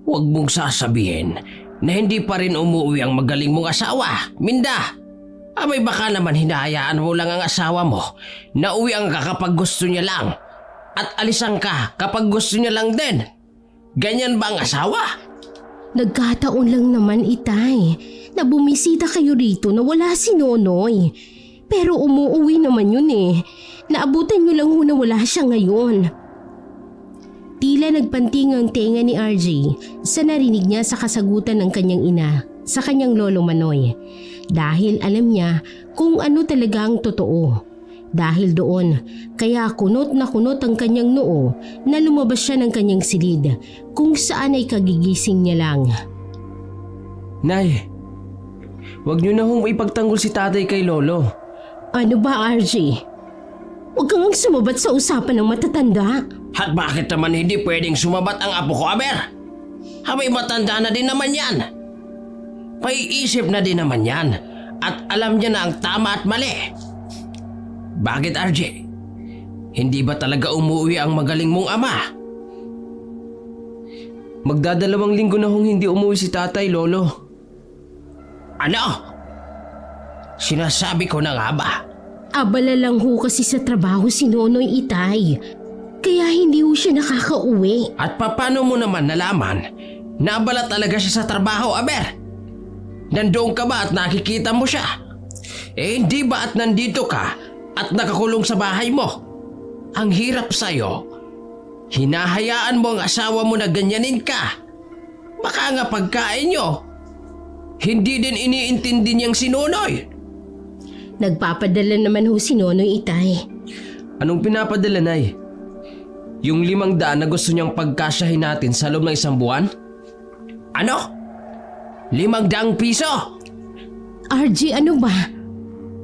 Huwag mong sasabihin na hindi pa rin umuwi ang magaling mong asawa, Minda. Abay baka naman hinahayaan mo lang ang asawa mo na uwian ka kapag gusto niya lang at alisan ka kapag gusto niya lang din. Ganyan ba ang asawa? Nagkataon lang naman, Itay, na bumisita kayo rito na wala si Nonoy. Pero umuuwi naman yun eh. Naabutan niyo lang ho na wala siya ngayon. Tila nagpanting ang tenga ni RJ sa narinig niya sa kasagutan ng kanyang ina sa kanyang lolo Manoy. Dahil alam niya kung ano talaga ang totoo. Dahil doon, kaya kunot na kunot ang kanyang noo na lumabas siya ng kanyang silid kung saan ay kagigising niya lang. Nay, huwag niyo na hong ipagtanggol si tatay kay lolo. Ano ba, RJ? Huwag kang sumabat sa usapan ng matatanda. At bakit naman hindi pwedeng sumabat ang apo ko, Aber? Habay matanda na din naman yan. May isip na din naman yan at alam niya na ang tama at mali. Bakit, RJ? Hindi ba talaga umuwi ang magaling mong ama? Magdadalawang linggo na hong hindi umuwi si tatay, lolo. Ano? Sinasabi ko na nga ba? Abala lang ho kasi sa trabaho si Nonoy, Itay. Kaya hindi ho siya nakakauwi. At paano mo naman nalaman na abala talaga siya sa trabaho, Aber? Nandoon ka ba at nakikita mo siya? Eh hindi ba at nandito ka at nakakulong sa bahay mo? Ang hirap sa'yo. Hinahayaan mo ang asawa mo na ganyanin ka. Baka nga pagkain nyo, hindi din iniintindi niyang si Nonoy. Nagpapadala naman ho si Nonoy, Itay. Anong pinapadala, Nay? Yung 500 na gusto niyang pagkasyahin natin sa loob ng 1 buwan? Ano? 500 piso? RJ, ano ba?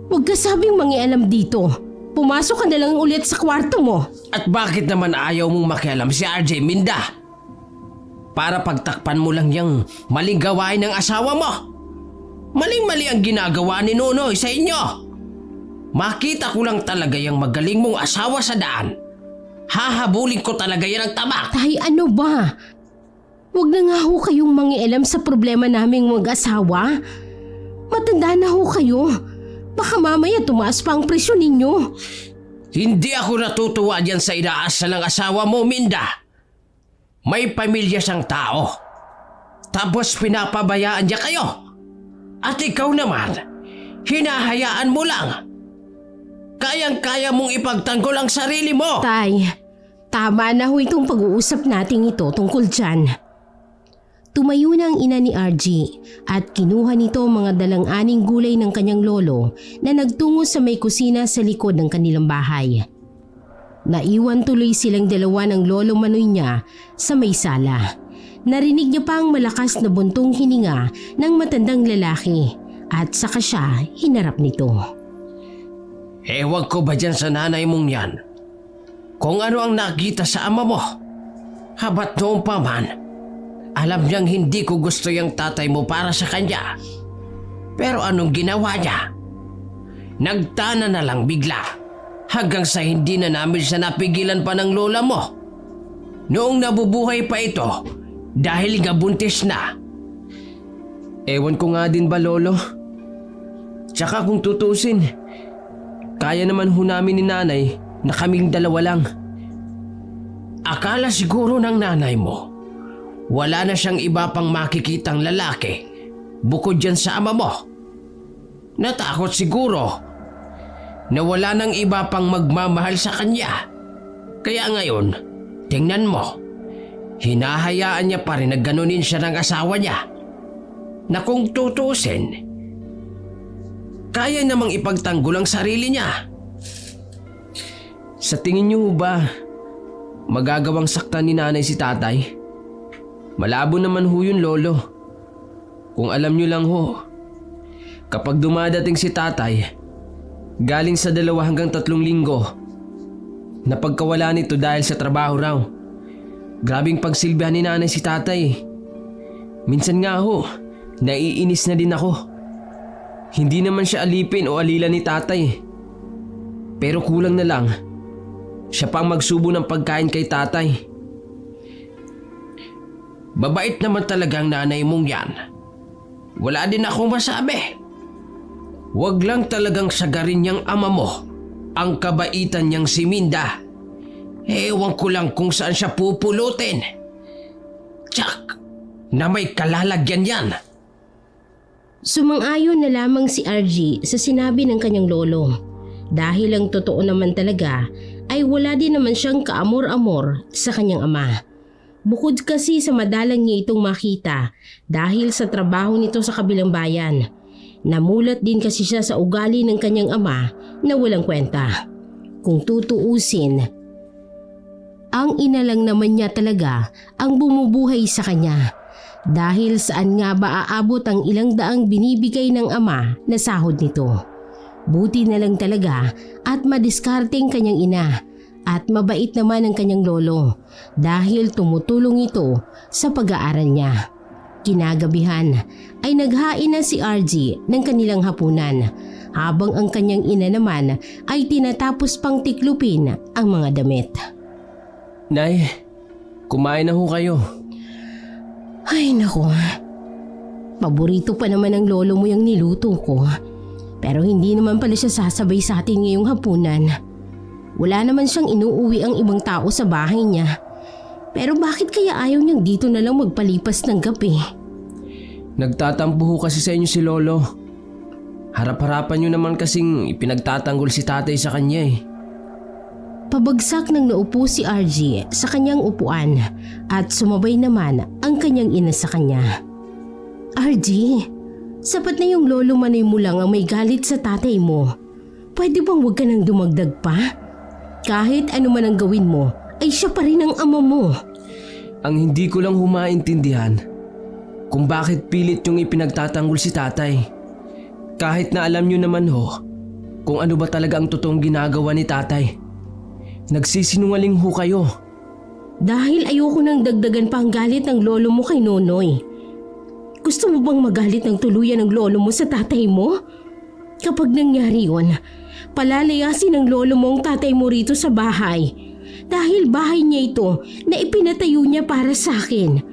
Huwag ka sabing mangialam dito. Pumasok ka na lang ulit sa kwarto mo. At bakit naman ayaw mong makialam si RJ, Minda? Para pagtakpan mo lang yung maling gawain ng asawa mo. Maling-mali ang ginagawa ni Nonoy sa inyo. Makita ko lang talaga yung magaling mong asawa sa daan. Hahabulin ko talaga yan ang tabak. Tay, ano ba? Huwag na nga ho kayong mangialam sa problema naming mag-asawa. Matanda na ho kayo. Baka mamaya tumaas pa ang presyo ninyo. Hindi ako natutuwa dyan sa inaasal ng asawa mo, Minda. May pamilya siyang tao. Tapos pinapabayaan niya kayo. At ikaw naman, hinahayaan mo lang. Kayang-kaya mong ipagtanggol ang sarili mo. Tay, tama na ho itong pag-uusap nating ito tungkol dyan. Tumayo na ang ina ni RG at kinuha nito ang mga dalang-aning gulay ng kanyang lolo na nagtungo sa may kusina sa likod ng kanilang bahay. Naiwan tuloy silang dalawa ng lolo Manoy niya sa may sala. Narinig niya pa ang malakas na buntong hininga ng matandang lalaki at saka siya hinarap nito. Ewan ko ba dyan sa nanay mong yan? Kung ano ang nakita sa ama mo. Habat noon pa man, alam niyang hindi ko gusto yung tatay mo para sa kanya. Pero anong ginawa niya? Nagtana na lang bigla hanggang sa hindi na namin siya napigilan pa ng lola mo. Noong nabubuhay pa ito dahil nga buntis na. Ewan ko nga din ba, lolo? Tsaka kung tutusin, kaya naman ho namin ni nanay na kaming dalawa lang. Akala siguro ng nanay mo, wala na siyang iba pang makikitang lalaki bukod dyan sa ama mo. Natakot siguro na wala nang iba pang magmamahal sa kanya. Kaya ngayon, tingnan mo, hinahayaan niya pa rin na ganunin siya ng asawa niya. Na kung tutusin, kaya namang ipagtanggol ang sarili niya. Sa tingin niyo ba, magagawang saktan ni nanay si tatay? Malabo naman ho yun, lolo. Kung alam niyo lang ho, kapag dumadating si tatay, galing sa 2 hanggang 3 linggo, napagkawala nito dahil sa trabaho raw. Grabing pagsilbihan ni nanay si tatay. Minsan nga ho, naiinis na din ako. Hindi naman siya alipin o alila ni tatay. Pero kulang na lang, siya pang magsubo ng pagkain kay tatay. Babait naman talagang nanay mong yan. Wala din akong masabi. Huwag lang talagang sagarin niyang ama mo ang kabaitan niyang si Minda. Ewan ko lang kung saan siya pupulutin. Tsak, na may kalalagyan yan. Sumang-ayon na lamang si RG sa sinabi ng kanyang lolo. Dahil ang totoo naman talaga ay wala din naman siyang kaamor-amor sa kanyang ama. Bukod kasi sa madalang niya itong makita dahil sa trabaho nito sa kabilang bayan. Namulat din kasi siya sa ugali ng kanyang ama na walang kwenta. Kung tutuusin, ang ina lang naman niya talaga ang bumubuhay sa kanya. Dahil saan nga ba aabot ang ilang daang binibigay ng ama na sahod nito? Buti na lang talaga at madiskarteng kanyang ina at mabait naman ang kanyang lolo dahil tumutulong ito sa pag-aaral niya. Kinagabihan ay naghain na si RG ng kanilang hapunan habang ang kanyang ina naman ay tinatapos pang tiklupin ang mga damit. Nay, kumain na ho kayo. Ay nako, paborito pa naman ng lolo mo yung niluto ko. Pero hindi naman pala siya sasabay sa atin ngayong hapunan. Wala naman siyang inuuwi ang ibang tao sa bahay niya. Pero bakit kaya ayaw niyang dito na lang magpalipas ng gabi? Nagtatampo ho kasi sa inyo si Lolo. Harap-harapan niyo naman kasing ipinagtatanggol si tatay sa kanya eh. Pabagsak nang naupo si RG sa kanyang upuan at sumabay naman ang kanyang ina sa kanya. RG, sapat na yung lolo manoy mo lang ang may galit sa tatay mo. Pwede bang huwag ka nang dumagdag pa? Kahit ano man ang gawin mo, ay siya pa rin ang ama mo. Ang hindi ko lang humaintindihan kung bakit pilit yung ipinagtatanggol si tatay. Kahit na alam niyo naman ho kung ano ba talaga ang totoong ginagawa ni tatay. Nagsisinungaling ho kayo. Dahil ayoko nang dagdagan pa ang galit ng lolo mo kay Nonoy. Gusto mo bang magalit ng tuluyan ng lolo mo sa tatay mo? Kapag nangyari yun, palalayasin ng lolo mo ang tatay mo rito sa bahay. Dahil bahay niya ito na ipinatayo niya para sa akin.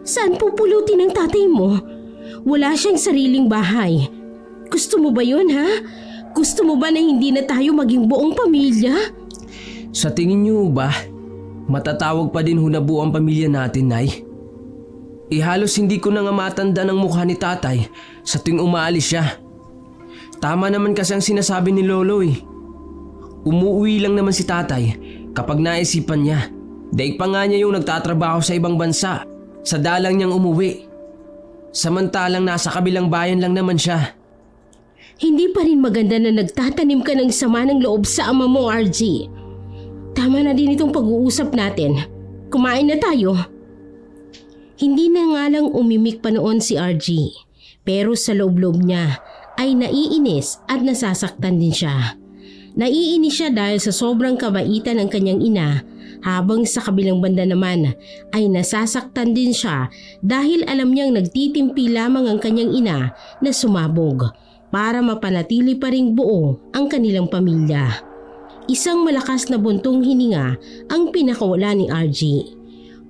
Saan pupulutin ng tatay mo? Wala siyang sariling bahay. Gusto mo ba yun ha? Gusto mo ba na hindi na tayo maging buong pamilya? Sa tingin niyo ba, matatawag pa din ho na buo ang pamilya natin, Nay? Halos hindi ko na nga matanda ng mukha ni tatay sa tuwing umaalis siya. Tama naman kasi ang sinasabi ni Lolo eh. Umuwi lang naman si tatay kapag naisipan niya. Daig pa nga niya yung nagtatrabaho sa ibang bansa, sa dalang niyang umuwi. Samantalang nasa kabilang bayan lang naman siya. Hindi pa rin maganda na nagtatanim ka ng sama ng loob sa ama mo, RG. Tama na din itong pag-uusap natin. Kumain na tayo. Hindi na nga lang umimik pa noon si RG. Pero sa loob-loob niya ay naiinis at nasasaktan din siya. Naiinis siya dahil sa sobrang kabaitan ng kanyang ina, habang sa kabilang banda naman ay nasasaktan din siya dahil alam niyang nagtitimpi lamang ang kanyang ina na sumabog para mapanatili pa ring buo ang kanilang pamilya. Isang malakas na buntong hininga ang pinakawala ni RG.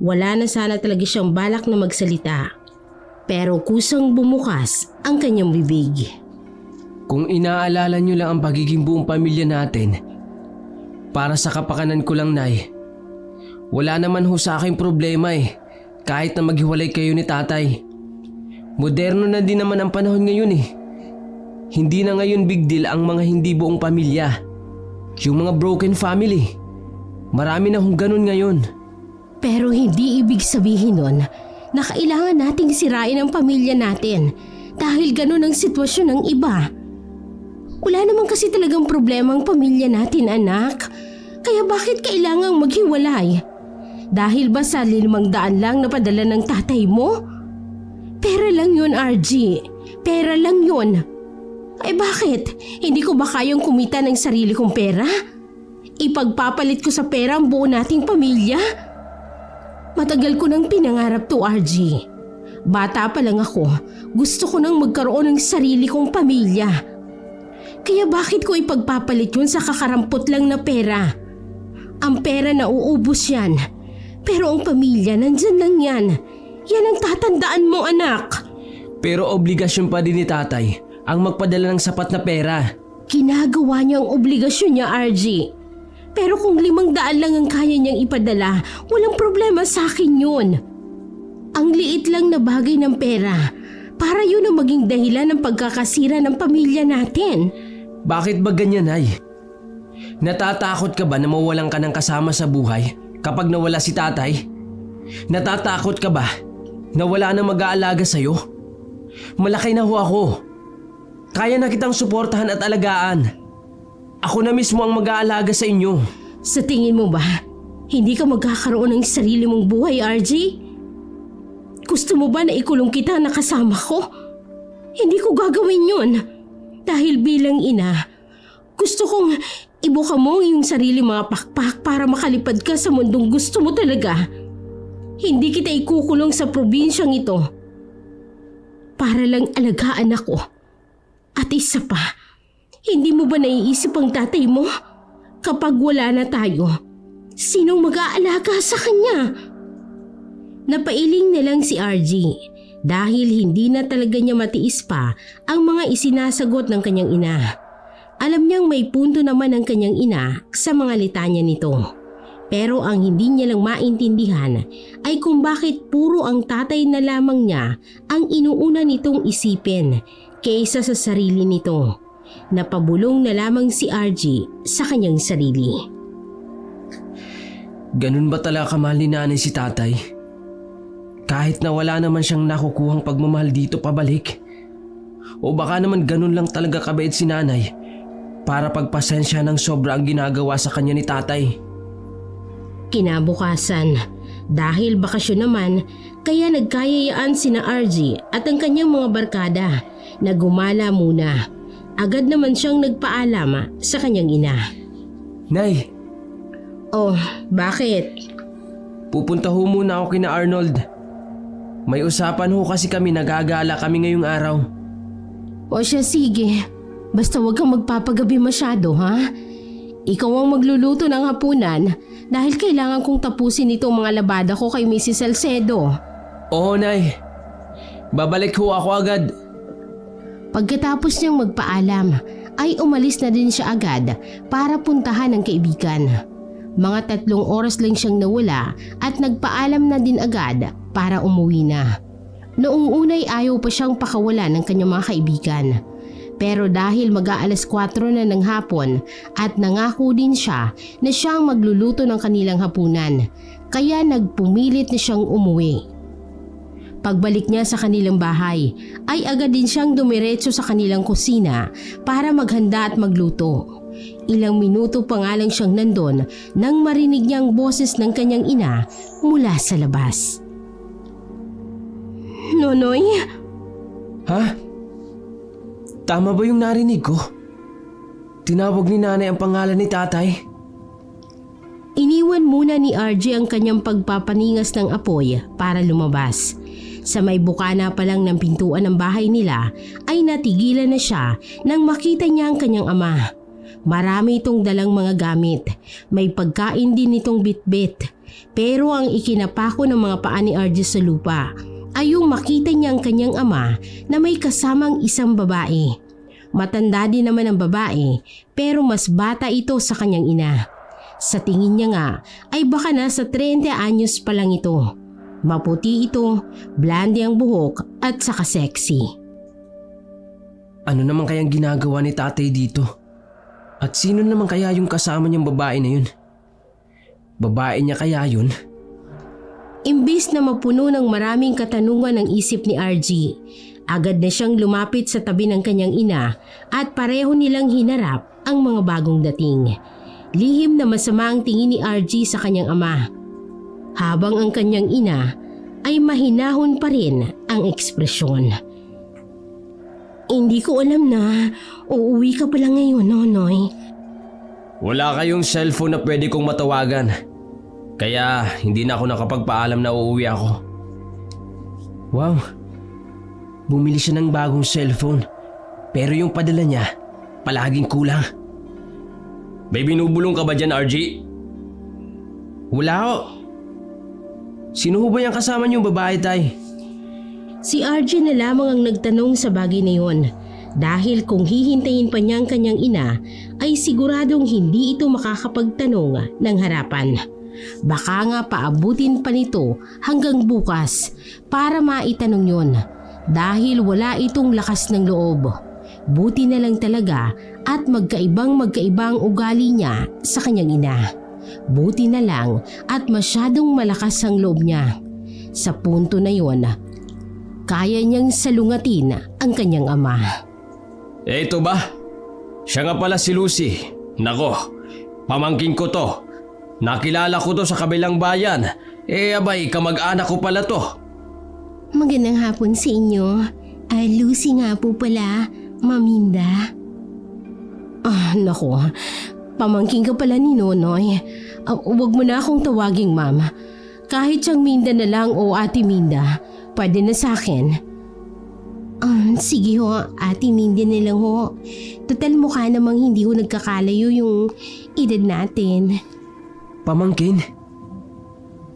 Wala na sana talaga siyang balak na magsalita. Pero kusang bumukas ang kanyang bibig. Kung inaalala niyo lang ang pagiging buong pamilya natin, para sa kapakanan ko lang, Nay. Wala naman ho sa aking problema eh, kahit na maghiwalay kayo ni tatay. Moderno na din naman ang panahon ngayon eh. Hindi na ngayon big deal ang mga hindi buong pamilya. Yung mga broken family. Marami na hong ganun ngayon. Pero hindi ibig sabihin nun na kailangan nating sirain ang pamilya natin dahil ganun ang sitwasyon ng iba. Wala naman kasi talagang problema ang pamilya natin, anak. Kaya bakit kailangang maghiwalay? Dahil ba sa 500 lang na padala ng tatay mo? Pera lang yun, RG. Pera lang yun. Ay bakit? Hindi ko ba kayang kumita ng sarili kong pera? Ipagpapalit ko sa pera ang buo nating pamilya? Matagal ko nang pinangarap to, RG. Bata pa lang ako, gusto ko nang magkaroon ng sarili kong pamilya. Kaya bakit ko ipagpapalit yun sa kakarampot lang na pera? Ang pera na uubos yan. Pero ang pamilya nandyan lang yan. Yan ang tatandaan mo, anak. Pero obligasyon pa din ni tatay ang magpadala ng sapat na pera. Ginagawa niya ang obligasyon niya, RG. Pero kung 500 lang ang kaya niyang ipadala, walang problema sa akin yun. Ang liit lang na bagay ng pera, para yun ang maging dahilan ng pagkakasira ng pamilya natin. Bakit ba ganyan, Nay? Natatakot ka ba na mawalan ka ng kasama sa buhay kapag nawala si tatay? Natatakot ka ba na wala nang mag-aalaga sa'yo? Malaki na ho ako. Kaya na kitang suportahan at alagaan. Ako na mismo ang mag-aalaga sa inyo. Sa tingin mo ba, hindi ka magkakaroon ng sarili mong buhay, RG? Gusto mo ba na ikulong kita na kasama ko? Hindi ko gagawin yun. Dahil bilang ina, gusto kong ibuka mo ang iyong sarili mga pakpak para makalipad ka sa mundong gusto mo talaga. Hindi kita ikukulong sa probinsyang ito. Para lang alagaan ako. At isa pa, hindi mo ba naiisip ang tatay mo? Kapag wala na tayo, sinong mag-aalaga sa kanya? Napailing na lang si RG dahil hindi na talaga niya matiis pa ang mga isinasagot ng kanyang ina. Alam niyang may punto naman ang kanyang ina sa mga litanya nito. Pero ang hindi niya lang maintindihan ay kung bakit puro ang tatay na lamang niya ang inuuna nitong isipin kaysa sa sarili nito. Napabulong na lamang si RG sa kanyang sarili. Ganun ba talaga kamahal ni nanay si tatay? Kahit na wala naman siyang nakukuhang pagmamahal dito pabalik? O baka naman ganun lang talaga kabait si nanay para pagpasensya ng sobra ang ginagawa sa kanya ni tatay? Kinabukasan, dahil bakasyon naman, kaya nagkayayaan sina RG at ang kanyang mga barkada na gumala muna. Agad naman siyang nagpaalam sa kanyang ina. Nay, Oh, bakit? pupunta ho muna ako kina Arnold. May usapan ho kasi kami, nagagala kami ngayong araw. O siya, sige. Basta huwag kang magpapagabi masyado, ha? Ikaw ang magluluto ng hapunan dahil kailangan kong tapusin itong mga labada ko kay Mrs. Salcedo. Oo, Nay. Babalik ho ako agad. Pagkatapos niyang magpaalam, ay umalis na din siya agad para puntahan ang kaibigan. Mga 3 oras lang siyang nawala at nagpaalam na din agad para umuwi na. Noong unay ayaw pa siyang pakawalan ng kanyang mga kaibigan. Pero dahil mag-aalas 4 na ng hapon at nangako din siya na siyang magluluto ng kanilang hapunan, kaya nagpumilit na siyang umuwi. Pagbalik niya sa kanilang bahay ay agad din siyang dumiretso sa kanilang kusina para maghanda at magluto. Ilang minuto pa nga lang siyang nandun nang marinig niya ang boses ng kanyang ina mula sa labas. Nonoy? Ha? Tama ba yung narinig ko? Tinawag ni nanay ang pangalan ni tatay? Iniwan muna ni RJ ang kanyang pagpapaningas ng apoy para lumabas. Sa may bukana pa lang ng pintuan ng bahay nila ay natigilan na siya nang makita niya ang kanyang ama. Marami itong dalang mga gamit. May pagkain din itong bitbit. Pero ang ikinapako ng mga paa ni RJ sa lupa ay yung makita niya ang kanyang ama na may kasamang isang babae. Matanda din naman ang babae pero mas bata ito sa kanyang ina. Sa tingin niya nga ay baka nasa 30 anyos pa lang ito. Maputi ito, blonde ang buhok at saka sexy. Ano naman kayang ginagawa ni tatay dito? At sino naman kaya yung kasama niyang babae na yun? Babae niya kaya yun? Imbis na mapuno ng maraming katanungan ang isip ni RG, agad na siyang lumapit sa tabi ng kanyang ina at pareho nilang hinarap ang mga bagong dating. Lihim na masama ang tingin ni RG sa kanyang ama. Habang ang kanyang ina ay mahinahon pa rin ang ekspresyon. Hindi ko alam na uuwi ka pala ngayon, Nonoy. Wala kayong cellphone na pwede kong matawagan. Kaya hindi na ako nakapagpaalam na uuwi ako. Wow, bumili siya ng bagong cellphone. Pero yung padala niya, palaging kulang. May binubulong ka ba dyan, RG? Wala ho. Sino ho ba yung kasama niyong babae, Tay? Si RJ na lamang ang nagtanong sa bagay na yon. Dahil kung hihintayin pa niya ang kanyang ina, ay siguradong hindi ito makakapagtanong ng harapan. Baka nga paabutin pa nito hanggang bukas para maitanong yon dahil wala itong lakas ng loob. Buti na lang talaga at magkaibang ugali niya sa kanyang ina. Buti na lang at masyadong malakas ang loob niya. Sa punto na yon, kaya niyang salungatin ang kanyang ama. Ito ba? Siya nga pala si Lucy. Nako, pamangkin ko to. Nakilala ko to sa kabilang bayan. Abay, kamag-anak ko pala to. Magandang hapon sa inyo. Lucy nga po pala, Maminda. Nako, pamangkin ka pala ni Nonoy. Huwag mo na akong tawaging ma'am. Kahit siyang Minda na lang o Ate Minda, pwede na sa akin. Sige ho, Ate Minda na lang ho. Total mukha namang hindi ho nagkakalayo yung edad natin. Pamangkin?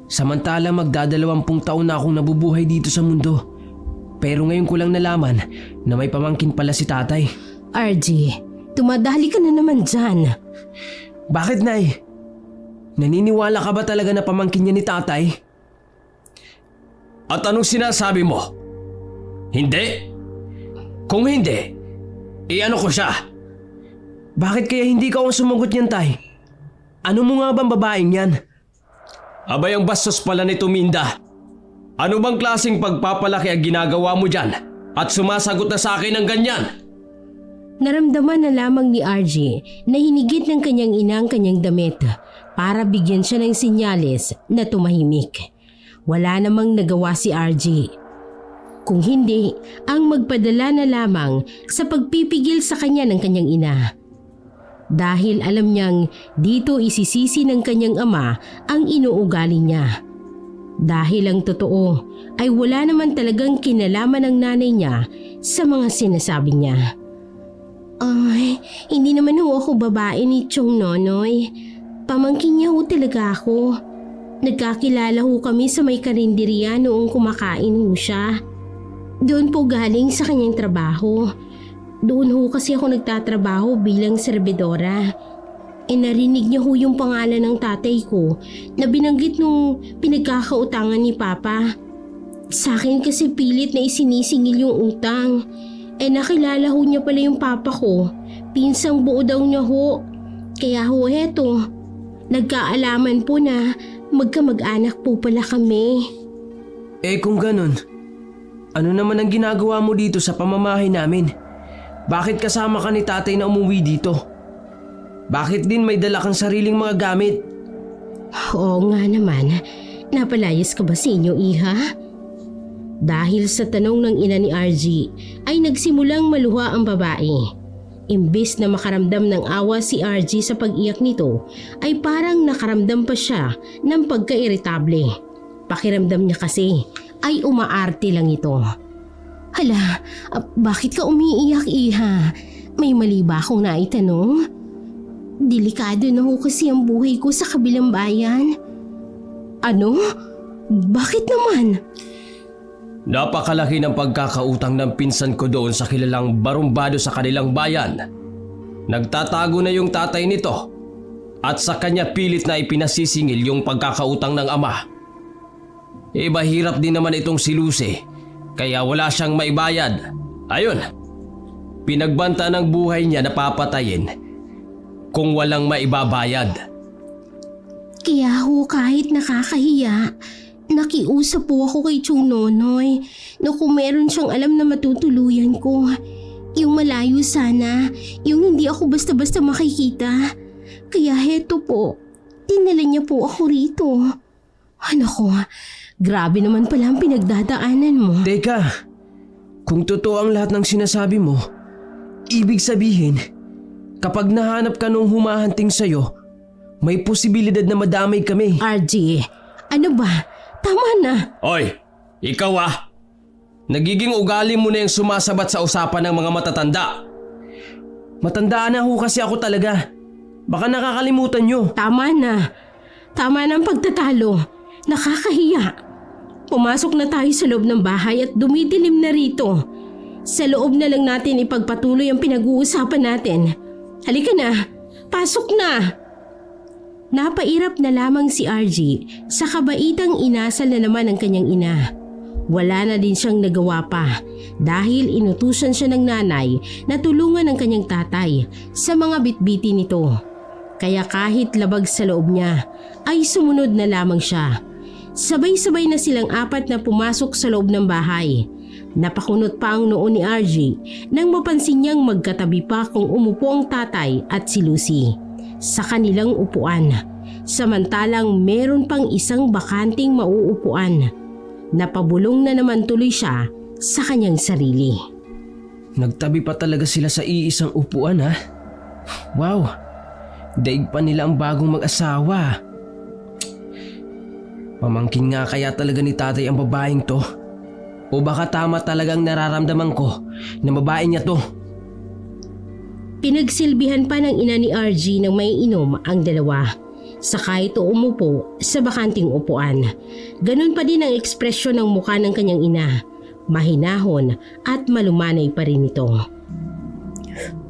Samantala magdadalawampung taon na akong nabubuhay dito sa mundo. Pero ngayon ko lang nalaman na may pamangkin pala si tatay. RJ, tumadali ka na naman dyan. Bakit, Nay? Naniniwala ka ba talaga na pamangkin niya ni tatay? At anong sinasabi mo? Hindi? Kung hindi, ano ko siya? Bakit kaya hindi ka ang sumagot niyan, Tay? Ano mo nga bang babaeng yan? Abay, ang bastos pala nito, Minda. Ano bang klaseng pagpapalaki ang ginagawa mo dyan? At sumasagot na sa akin ng ganyan? Naramdaman na lamang ni RJ na hinigit ng kanyang ina ang kanyang damit para bigyan siya ng senyales na tumahimik. Wala namang nagawa si RJ. Kung hindi, ang magpadala na lamang sa pagpipigil sa kanya ng kanyang ina. Dahil alam niyang dito isisisi ng kanyang ama ang inuugali niya. Dahil ang totoo ay wala naman talagang kinalaman ng nanay niya sa mga sinasabi niya. Ay, hindi naman ho ako babae ni Chong Nonoy. Pamangkin niya ho talaga ako. Nagkakilala ho kami sa may karinderya noong kumakain ho siya. Doon po galing sa kanyang trabaho. Doon ho kasi ako nagtatrabaho bilang serbidora. Narinig niya ho yung pangalan ng tatay ko na binanggit nung pinagkakautangan ni Papa. Sa akin kasi pilit na isinisingil yung utang. Nakilala ho niya pala yung Papa ko. Pinsang buo daw niya ho. Kaya ho eto, nagkaalaman po na magkamag-anak po pala kami. Kung ganun, ano naman ang ginagawa mo dito sa pamamahay namin? Bakit kasama ka ni tatay na umuwi dito? Bakit din may dala kang sariling mga gamit? Oo nga naman, napalayas ka ba sa inyo, Iha? Dahil sa tanong ng ina ni RG ay nagsimulang maluha ang babae. Imbes na makaramdam ng awa si RG sa pag-iyak nito ay parang nakaramdam pa siya ng pagka-iritable. Pakiramdam niya kasi ay umaarte lang ito. Hala, bakit ka umiiyak, Iha? May mali ba akong naitanong? Delikado na ho kasi ang buhay ko sa kabilang bayan. Ano? Bakit naman? Napakalaki ng pagkakautang ng pinsan ko doon sa kilalang barumbado sa kanilang bayan. Nagtatago na yung tatay nito at sa kanya pilit na ipinasisingil yung pagkakautang ng ama. Mahirap din naman itong si Lucy, kaya wala siyang maibayad. Ayun, pinagbanta ng buhay niya na papatayin kung walang maibabayad. Kaya ho kahit nakakahiya, nakiusap po ako kay Chong Nonoy na kung meron siyang alam na matutuluyan ko, yung malayo sana, yung hindi ako basta-basta makikita. Kaya heto po, dinala niya po ako rito. Ano ko, grabe naman pala ang pinagdadaanan mo. Teka, kung totoo ang lahat ng sinasabi mo, ibig sabihin, kapag nahanap ka nung humahanting sa'yo, may posibilidad na madamay kami. RG, ano ba? Tama na. Oy, ikaw nagiging ugali mo na yung sumasabat sa usapan ng mga matatanda. Matandaan na ho kasi ako talaga. Baka nakakalimutan nyo. Tama na. Tama na ang pagtatalo. Nakakahiya. Pumasok na tayo sa loob ng bahay at dumidilim na rito. Sa loob na lang natin ipagpatuloy ang pinag-uusapan natin. Halika na, pasok na! Napairap na lamang si RG sa kabaitang inasal na naman ng kanyang ina. Wala na din siyang nagawa pa dahil inutusan siya ng nanay na tulungan ng kanyang tatay sa mga bitbiti nito. Kaya kahit labag sa loob niya ay sumunod na lamang siya. Sabay-sabay na silang apat na pumasok sa loob ng bahay. Napakunot pa ang noo ni RG nang mapansin niyang magkatabi pa kung umupo ang tatay at si Lucy sa kanilang upuan. Samantalang meron pang isang bakanting mauupuan. Napabulong na naman tuloy siya sa kanyang sarili. Nagtabi pa talaga sila sa iisang upuan ha? Wow, daig pa nila ang bagong mag-asawa. Pamangkin nga kaya talaga ni tatay ang babaeng to? O baka tama talagang nararamdaman ko na babae niya to? Pinagsilbihan pa ng ina ni RG nang may inom ang dalawa. Saka ito umupo sa bakanting upuan. Ganun pa din ang ekspresyon ng mukha ng kanyang ina. Mahinahon at malumanay pa rin ito.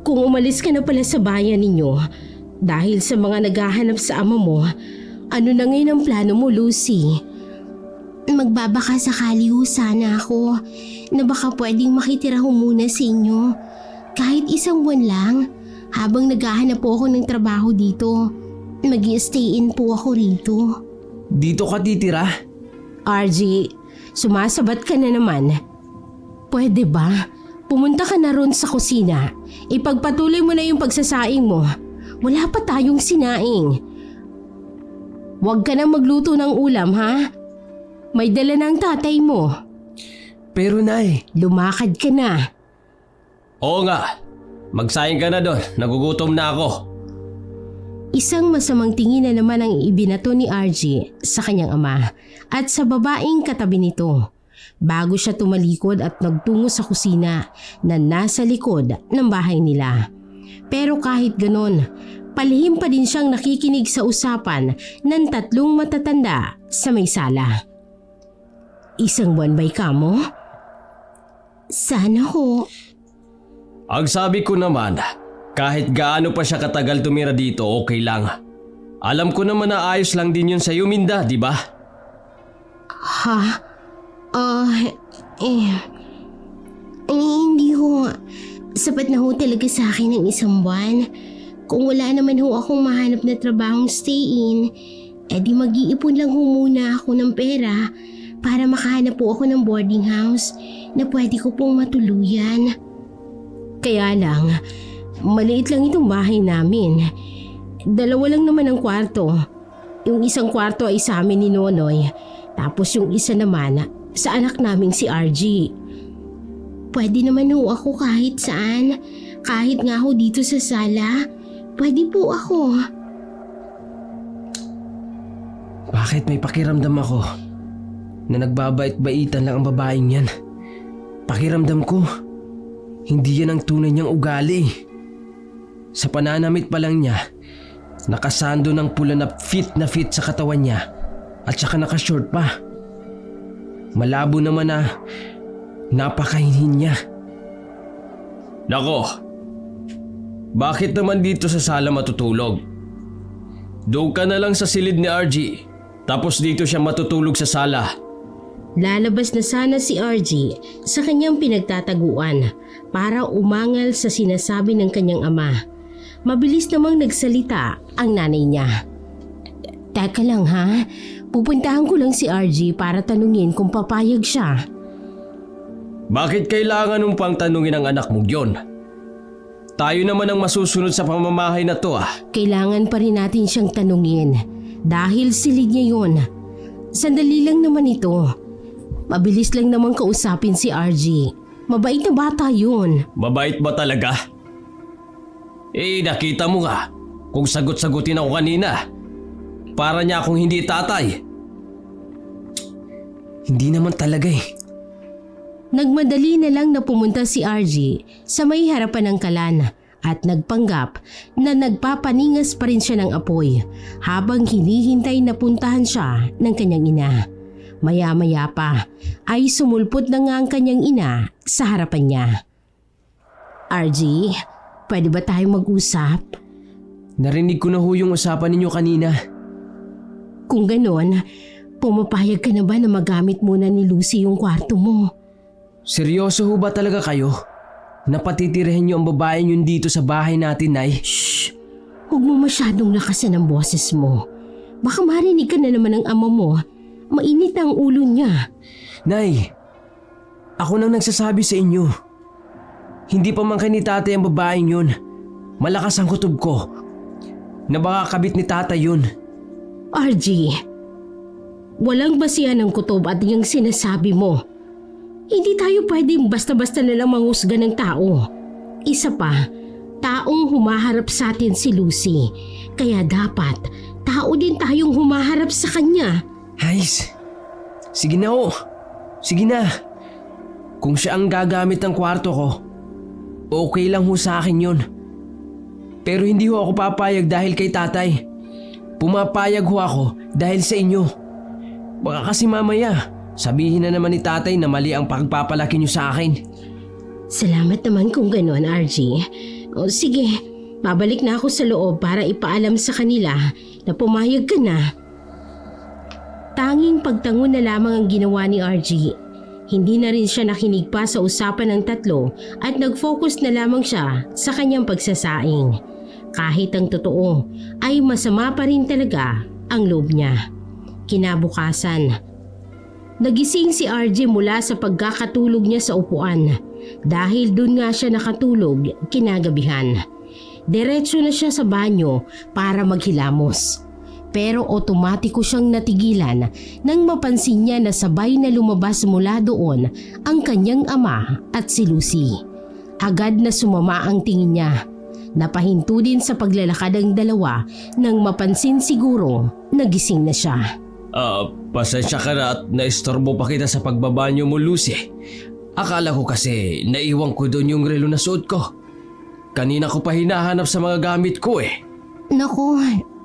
Kung umalis ka na pala sa bayan ninyo dahil sa mga naghahanap sa ama mo, ano na ngayon ang plano mo, Lucy? Magbabaka sakali ho sana ako na baka pwedeng makitira ho muna sa inyo. Kahit isang buwan lang, habang naghahanap po ako ng trabaho dito. Mag-i-stay in po ako rito. Dito ka titira? RG, sumasabat ka na naman. Pwede ba? Pumunta ka na ron sa kusina. Ipagpatuloy mo na yung pagsasaing mo. Wala pa tayong sinaing. Huwag ka na magluto ng ulam, ha? May dala ng tatay mo. Pero nay... Lumakad ka na. Oo nga. Magsayang ka na doon. Nagugutom na ako. Isang masamang tingin na naman ang ibinato ni RG sa kanyang ama at sa babaeng katabi nito bago siya tumalikod at nagtungo sa kusina na nasa likod ng bahay nila. Pero kahit ganon, palihim pa din siyang nakikinig sa usapan ng tatlong matatanda sa may sala. Isang buwan ba'y kamo? Sana ho. Ang sabi ko naman, kahit gaano pa siya katagal tumira dito, okay lang. Alam ko naman na ayos lang din yun sa'yo, Minda, di ba? Ha? Hindi ho. Sapat na ho talaga sa akin ng isang buwan. Kung wala naman ho akong mahanap na trabahong stay-in, edi mag-iipon lang ho muna ako ng pera para makahanap po ako ng boarding house na pwede ko pong matuluyan. Kaya lang, maliit lang itong bahay namin. 2 lang naman ang kwarto. Yung isang kwarto ay sa amin ni Nonoy. Tapos yung isa naman sa anak naming si RG. Pwede naman ho ako kahit saan. Kahit nga ho dito sa sala. Pwede po ako. Bakit may pakiramdam ako na nagbabait-baitan lang ang babaeng yan? Pakiramdam ko, hindi yan ang tunay niyang ugali. Sa pananamit pa lang niya, nakasando ng pula na fit sa katawan niya at saka nakashort pa. Malabo naman na napakahinhin niya. Nako, bakit naman dito sa sala matutulog? Doon ka na lang sa silid ni RG, tapos dito siya matutulog sa sala. Lalabas na sana si RG sa kanyang pinagtataguan para umangal sa sinasabi ng kanyang ama. Mabilis namang nagsalita ang nanay niya. Teka lang ha, pupuntahan ko lang si RG para tanungin kung papayag siya. Bakit kailangan mong pang tanungin ang anak mong yon? Tayo naman ang masusunod sa pamamahay na to ah. Kailangan pa rin natin siyang tanungin dahil silid niya yun. Sandali lang naman ito. Mabilis lang naman kausapin si RG. Mabait na bata yun. Mabait ba talaga? Nakita mo nga kung sagot-sagutin ako kanina. Para niya akong hindi tatay. Hindi naman talaga eh. Nagmadali na lang na pumunta si RG sa may harapan ng kalan at nagpanggap na nagpapaningas pa rin siya ng apoy habang hinihintay na puntahan siya ng kanyang ina. Maya-maya pa ay sumulpot na nga ang kanyang ina sa harapan niya. RG, pwede ba tayo mag-usap? Narinig ko na ho yung usapan ninyo kanina. Kung ganon, pumapayag ka na ba na magamit muna ni Lucy yung kwarto mo? Seryoso ho ba talaga kayo? Napatitirahin niyo ang babae niyo dito sa bahay natin, Nay? Shh! Huwag mo masyadong lakasan ang boses mo. Baka marinig ka na naman ng ama mo. Mainit ang ulo niya. Nay, ako nang nagsasabi sa inyo. Hindi pa man kay ni tatay ang babaeng yun. Malakas ang kutob ko na baka kabit ni tatay yun. RG, walang basihan ng kutob at yung sinasabi mo. Hindi tayo pwedeng basta-basta nalang manghusga ng tao. Isa pa, taong humaharap sa atin si Lucy. Kaya dapat, tao din tayong humaharap sa kanya. Hays, sige na ho. Sige na. Kung siya ang gagamit ng kwarto ko, okay lang ho sa akin yun. Pero hindi ho ako papayag dahil kay tatay. Pumapayag ho ako dahil sa inyo. Baka kasi mamaya, sabihin na naman ni tatay na mali ang pagpapalaki niyo sa akin. Salamat naman kung gano'n, RG. O sige, babalik na ako sa loob para ipaalam sa kanila na pumayag ka na. Tanging pagtango na lamang ang ginawa ni RG. Hindi na rin siya nakinig pa sa usapan ng tatlo at nag-focus na lamang siya sa kanyang pagsasaing. Kahit ang totoo ay masama pa rin talaga ang loob niya. Kinabukasan, nagising si RG mula sa pagkakatulog niya sa upuan dahil doon nga siya nakatulog kinagabihan. Diretso na siya sa banyo para maghilamos. Pero otomatiko siyang natigilan nang mapansin niya na sabay na lumabas mula doon ang kanyang ama at si Lucy. Agad na sumama ang tingin niya. Napahinto din sa paglalakad ang dalawa nang mapansin siguro nagising na siya. Pasensya ka na at naistorbo pa kita sa pagbabanyo mo, Lucy. Akala ko kasi naiwan ko doon yung relo na suot ko. Kanina ko pa hinahanap sa mga gamit ko eh. Naku,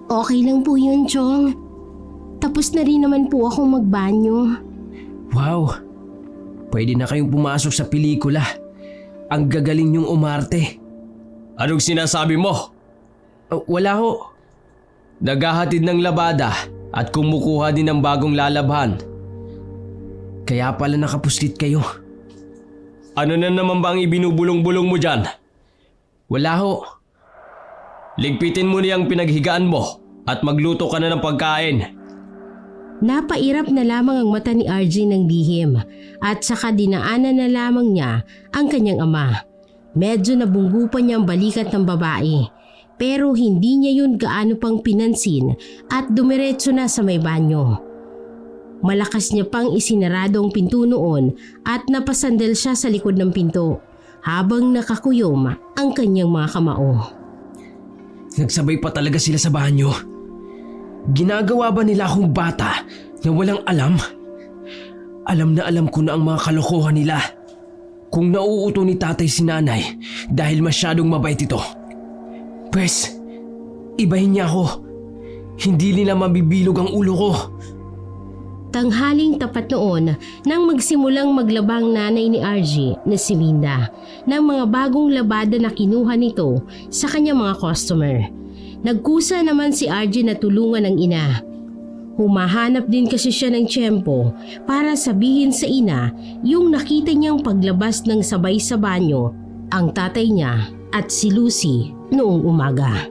okay lang po yun, Chong. Tapos na rin naman po akong magbanyo. Wow, pwede na kayong pumasok sa pelikula. Ang gagaling niyong umarte. Anong sinasabi mo? Wala ho. Naghahatid ng labada at kumukuha din ng bagong lalabhan. Kaya pala nakapuslit kayo. Ano na naman ba ang ibinubulong-bulong mo dyan? Wala ho. Ligpitin mo niyang pinaghigaan mo at magluto ka na ng pagkain. Napairap na lamang ang mata ni RJ ng lihim at saka dinaanan na lamang niya ang kanyang ama. Medyo nabunggo pa niya ang balikat ng babae pero hindi niya yun gaano pang pinansin at dumiretso na sa may banyo. Malakas niya pang isinarado ang pinto noon at napasandal siya sa likod ng pinto habang nakakuyom ang kanyang mga kamao. Nagsabay pa talaga sila sa banyo. Ginagawa ba nila akong bata na walang alam? Alam na alam ko na ang mga kalokohan nila. Kung nauuto ni tatay si nanay dahil masyadong mabait ito, pwes, ibahin niya ako. Hindi nila mabibilog ang ulo ko. Tanghaling tapat noon nang magsimulang maglabang nanay ni RJ na si Linda ng mga bagong labada na kinuha nito sa kanyang mga customer. Nagkusa naman si RJ na tulungan ng ina. Humahanap din kasi siya ng tiyempo para sabihin sa ina yung nakita niyang paglabas ng sabay sa banyo ang tatay niya at si Lucy noong umaga.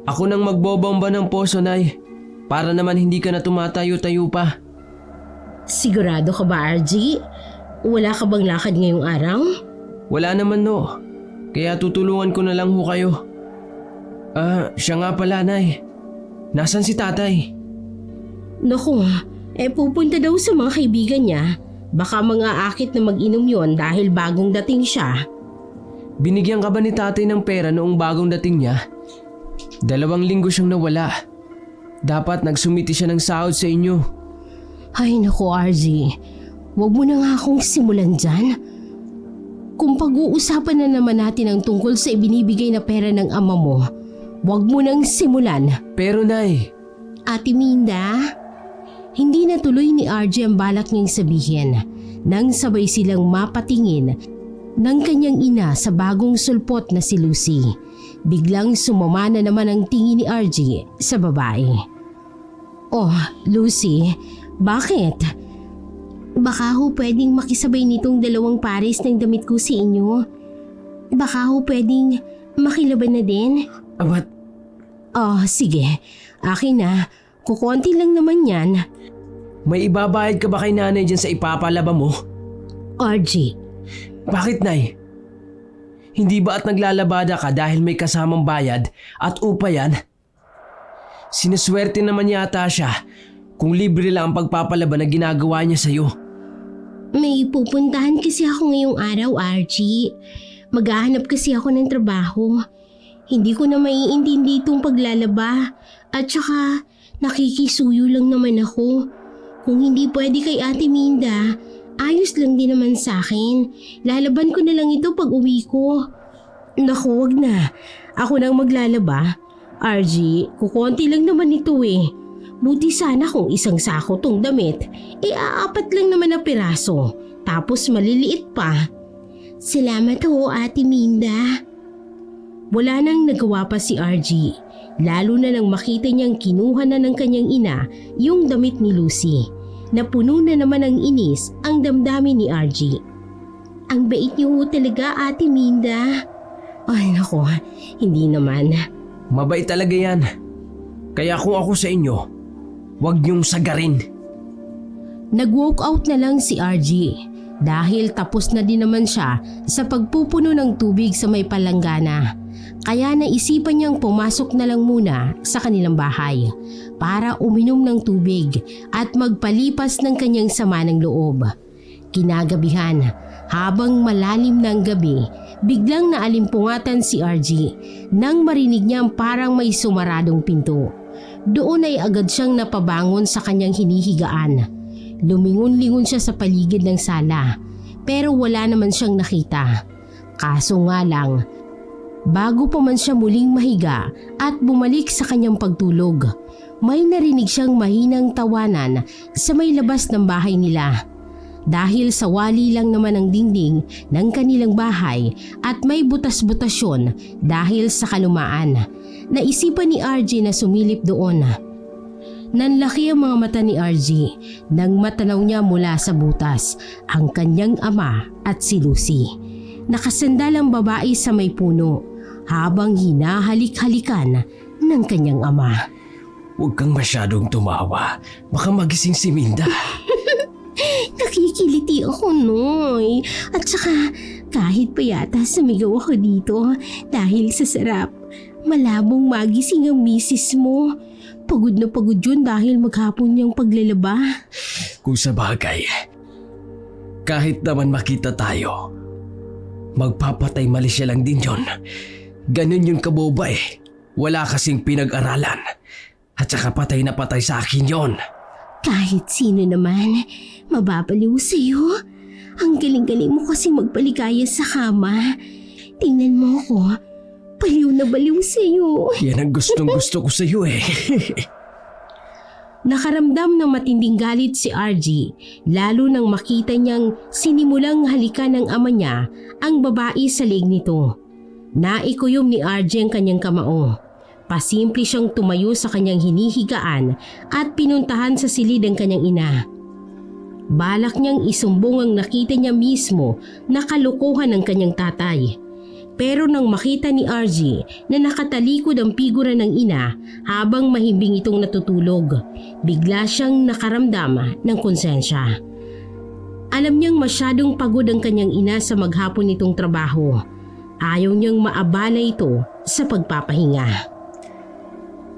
Ako nang magbobomba ng poso, Nay. Para naman hindi ka na tumatayo-tayo pa. Sigurado ka ba, RJ? Wala ka bang lakad ngayong araw? Wala naman, no. Kaya tutulungan ko na lang ho kayo. Siya nga pala, Nay. Nasaan si tatay? Naku, pupunta daw sa mga kaibigan niya. Baka mga akit na mag-inom yon dahil bagong dating siya. Binigyan ka ba ni tatay ng pera noong bagong dating niya? 2 linggo siyang nawala. Dapat nagsumiti siya ng sahod sa inyo. Ay naku, RJ. Huwag mo na nga akong simulan dyan. Kung pag-uusapan na naman natin ang tungkol sa ibinibigay na pera ng ama mo, huwag mo nang simulan. Pero, Nay. Ate Minda, Hindi natuloy ni RJ ang balak niyang sabihin nang sabay silang mapatingin ng kanyang ina sa bagong sulpot na si Lucy. Biglang sumama na naman ang tingin ni RJ sa babae. "Oh, Lucy, bakit? Baka ho pwedeng makisabay nitong dalawang pares ng damit ko sa inyo. Baka ho pwedeng makilaban na din." Abat, "Oh, sige. Akin na. Kukonti lang naman yan." may ibabayad ka ba kay nanay dyan sa ipapalaba mo? RJ, Bakit, Nay? Hindi ba at naglalabada ka dahil may kasamang bayad at upa yan? Sinuswerte naman yata siya kung libre lang ang pagpapalaba na ginagawa niya sa'yo. may pupuntahan kasi ako ngayong araw, RJ. Maghahanap kasi ako ng trabaho. Hindi ko na maiintindi itong paglalaba. At saka, nakikisuyo lang naman ako. Kung hindi pwede kay Ate Minda, ayos lang din naman sa akin. Lalaban ko na lang ito pag uwi ko. Naku, wag na. Ako nang maglalaba. RJ, kukonti lang naman ito eh. Buti sana kung isang sako tong damit, aapat lang naman na piraso. Tapos maliliit pa. Salamat ho, Ate Minda. Wala nang nagawa pa si RJ. Lalo na nang makita niyang kinuha na ng kanyang ina yung damit ni Lucy. Napuno na naman ng inis ang damdamin ni RJ. Ang bait niyo ho talaga, Ate Minda. Ay nako, hindi naman. Mabait talaga yan. Kaya kung ako sa inyo, huwag niyong sagarin. Nag-walk out na lang si RJ dahil tapos na din naman siya sa pagpupuno ng tubig sa may palanggana. Kaya naisipan niyang pumasok na lang muna sa kanilang bahay para uminom ng tubig at magpalipas ng kanyang sama ng loob. Kinagabihan, habang malalim na ang gabi, biglang naalimpungatan si RJ nang marinig niyang parang may sumaradong pinto. Doon ay agad siyang napabangon sa kanyang hinihigaan. Lumingon-lingon siya sa paligid ng sala pero wala naman siyang nakita. Kaso nga lang, bago pa man siya muling mahiga at bumalik sa kanyang pagtulog, may narinig siyang mahinang tawanan sa may labas ng bahay nila. Dahil sa wali lang naman ang dingding ng kanilang bahay at may butas-butasyon dahil sa kalumaan, naisipan ni RJ na sumilip doon. Nanlaki ang mga mata ni RJ nang matanaw niya mula sa butas ang kanyang ama at si Lucy. Nakasandal ang babae sa may puno habang hinahalik-halikan ng kanyang ama. Huwag kang masyadong tumawa. Baka magising si Minda. Nakikiliti ako, Noy. At saka kahit pa yata sumigaw ako dito dahil sa sarap, malabong magising ang misis mo. Pagod na pagod yun dahil maghapon niyang paglalaba. Kung sa bagay, kahit naman makita tayo, magpapatay mali siya lang din yon. Ganun yung kaboba eh. Wala kasing pinag-aralan. At saka patay na patay sa akin yon. Kahit sino naman, mababaliw sa'yo. Ang galing-galing mo kasi magpaligaya sa kama. Tingnan mo ako, baliw na baliw sa'yo. Yan ang gustong gusto ko sa iyo eh. Nakaramdam ng matinding galit si RJ, lalo nang makita niyang sinimulang halikan ng ama niya ang babae sa leeg nito. Naikuyom ni RJ ang kanyang kamao. Pasimple siyang tumayo sa kanyang hinihigaan at pinuntahan sa silid ang kanyang ina. Balak niyang isumbong ang nakita niya mismo na kalokohan ng kanyang tatay. Pero nang makita ni RJ na nakatalikod ang figura ng ina habang mahimbing itong natutulog, bigla siyang nakaramdam ng konsensya. Alam niyang masyadong pagod ang kanyang ina sa maghapon nitong trabaho. Ayaw niyang maabala ito sa pagpapahinga.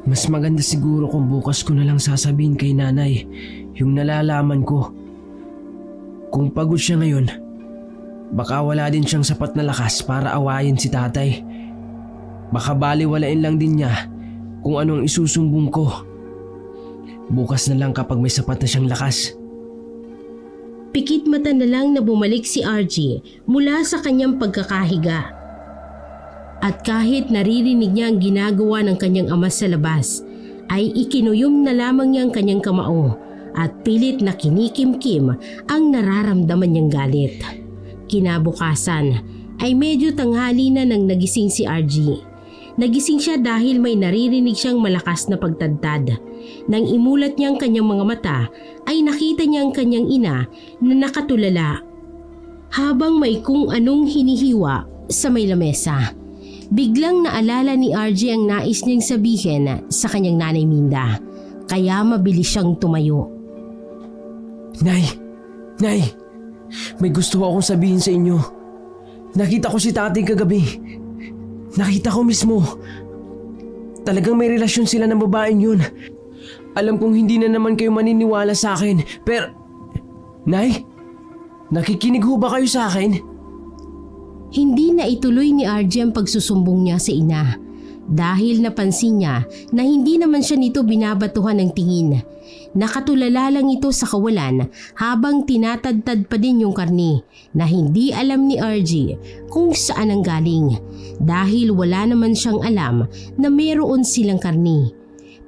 Mas maganda siguro kung bukas ko na lang sasabihin kay nanay yung nalalaman ko. Kung pagod siya ngayon, baka wala din siyang sapat na lakas para awayin si tatay. Baka baliwalain lang din niya kung anong isusumbong ko. Bukas na lang kapag may sapat na siyang lakas. Pikit mata na lang na bumalik si RJ mula sa kanyang pagkakahiga. At kahit naririnig niya ang ginagawa ng kanyang ama sa labas, ay ikinuyom na lamang niya ang kanyang kamao at pilit na kinikimkim ang nararamdaman niyang galit. Kinabukasan ay medyo tanghali na nang nagising si RG. Nagising siya dahil may naririnig siyang malakas na pagtadtad. Nang imulat niya ang kanyang mga mata ay nakita niya ang kanyang ina na nakatulala habang may kung anong hinihiwa sa may lamesa. Biglang naalala ni RG ang nais niyang sabihin sa kanyang nanay Minda, kaya mabilis siyang tumayo. Nay! Nay! May gusto akong sabihin sa inyo. Nakita ko si tatay kagabi. Nakita ko mismo. Talagang may relasyon sila ng babaeng yun. Alam kong hindi na naman kayo maniniwala sa akin, pero... Nay? Nakikinig ho ba kayo sa akin? Hindi na ituloy ni RG ang pagsusumbong niya sa ina dahil napansin niya na hindi naman siya nito binabatuhan ng tingin. Nakatulala lang ito sa kawalan habang tinatadtad pa din yung karni na hindi alam ni RG kung saan ang galing dahil wala naman siyang alam na meron silang karni.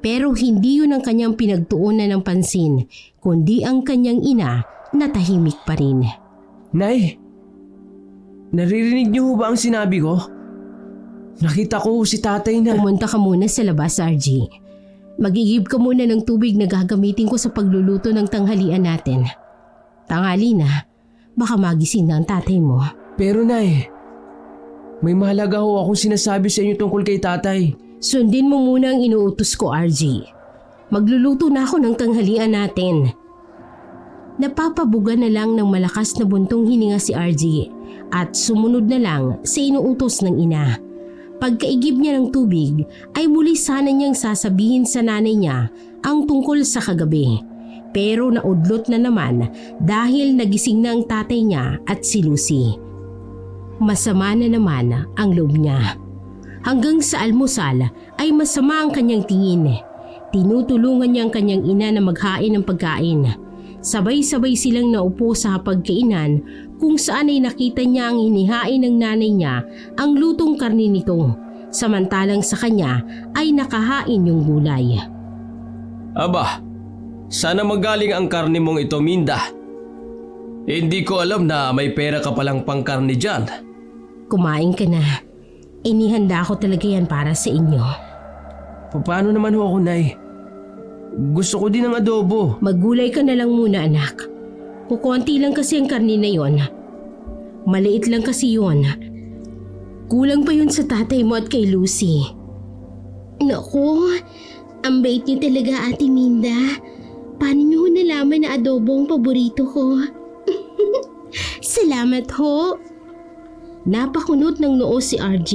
Pero hindi yun ang kanyang pinagtuunan ng pansin kundi ang kanyang ina na tahimik pa rin. Nay! Naririnig niyo ba ang sinabi ko? Nakita ko si tatay na... Pumunta ka muna sa labas, RG. Magigib ka muna ng tubig na gagamitin ko sa pagluluto ng tanghalian natin. Tanghali na, baka magising na ang tatay mo. Pero Nay, may mahalaga ho akong sinasabi sa inyo tungkol kay tatay. Sundin mo muna ang inuutos ko, RG. Magluluto na ako ng tanghalian natin. Napapabuga na lang ng malakas na buntong hininga si RG at sumunod na lang sa inuutos ng ina. Pagkaigib niya ng tubig ay muli sana niyang sasabihin sa nanay niya ang tungkol sa kagabi. Pero naudlot na naman dahil nagising na ang tatay niya at si Lucy. Masama na naman ang loob niya. Hanggang sa almusal ay masama ang kanyang tingin. Tinutulungan niya ang kanyang ina na maghain ng pagkain. Sabay-sabay silang naupo sa hapagkainan kung saan ay nakita niya ang hinihain ng nanay niya ang lutong karni nito, samantalang sa kanya ay nakahain yung gulay. Aba, sana magaling ang karni mong ito, Minda. Hindi ko alam na may pera ka palang pangkarni dyan. Kumain ka na. Inihanda ko talaga yan para sa inyo. Paano naman ho ako, Nay? Gusto ko din ng adobo. Maggulay ka na lang muna, anak. Kukunti lang kasi ang karni na yon. Maliit lang kasi yon. Kulang pa yun sa tatay mo at kay Lucy. Naku, ang bait niyo talaga, Ate Minda. Paano niyo nalaman na adobo ang paborito ko? Salamat ho. Napakunot ng noo si RG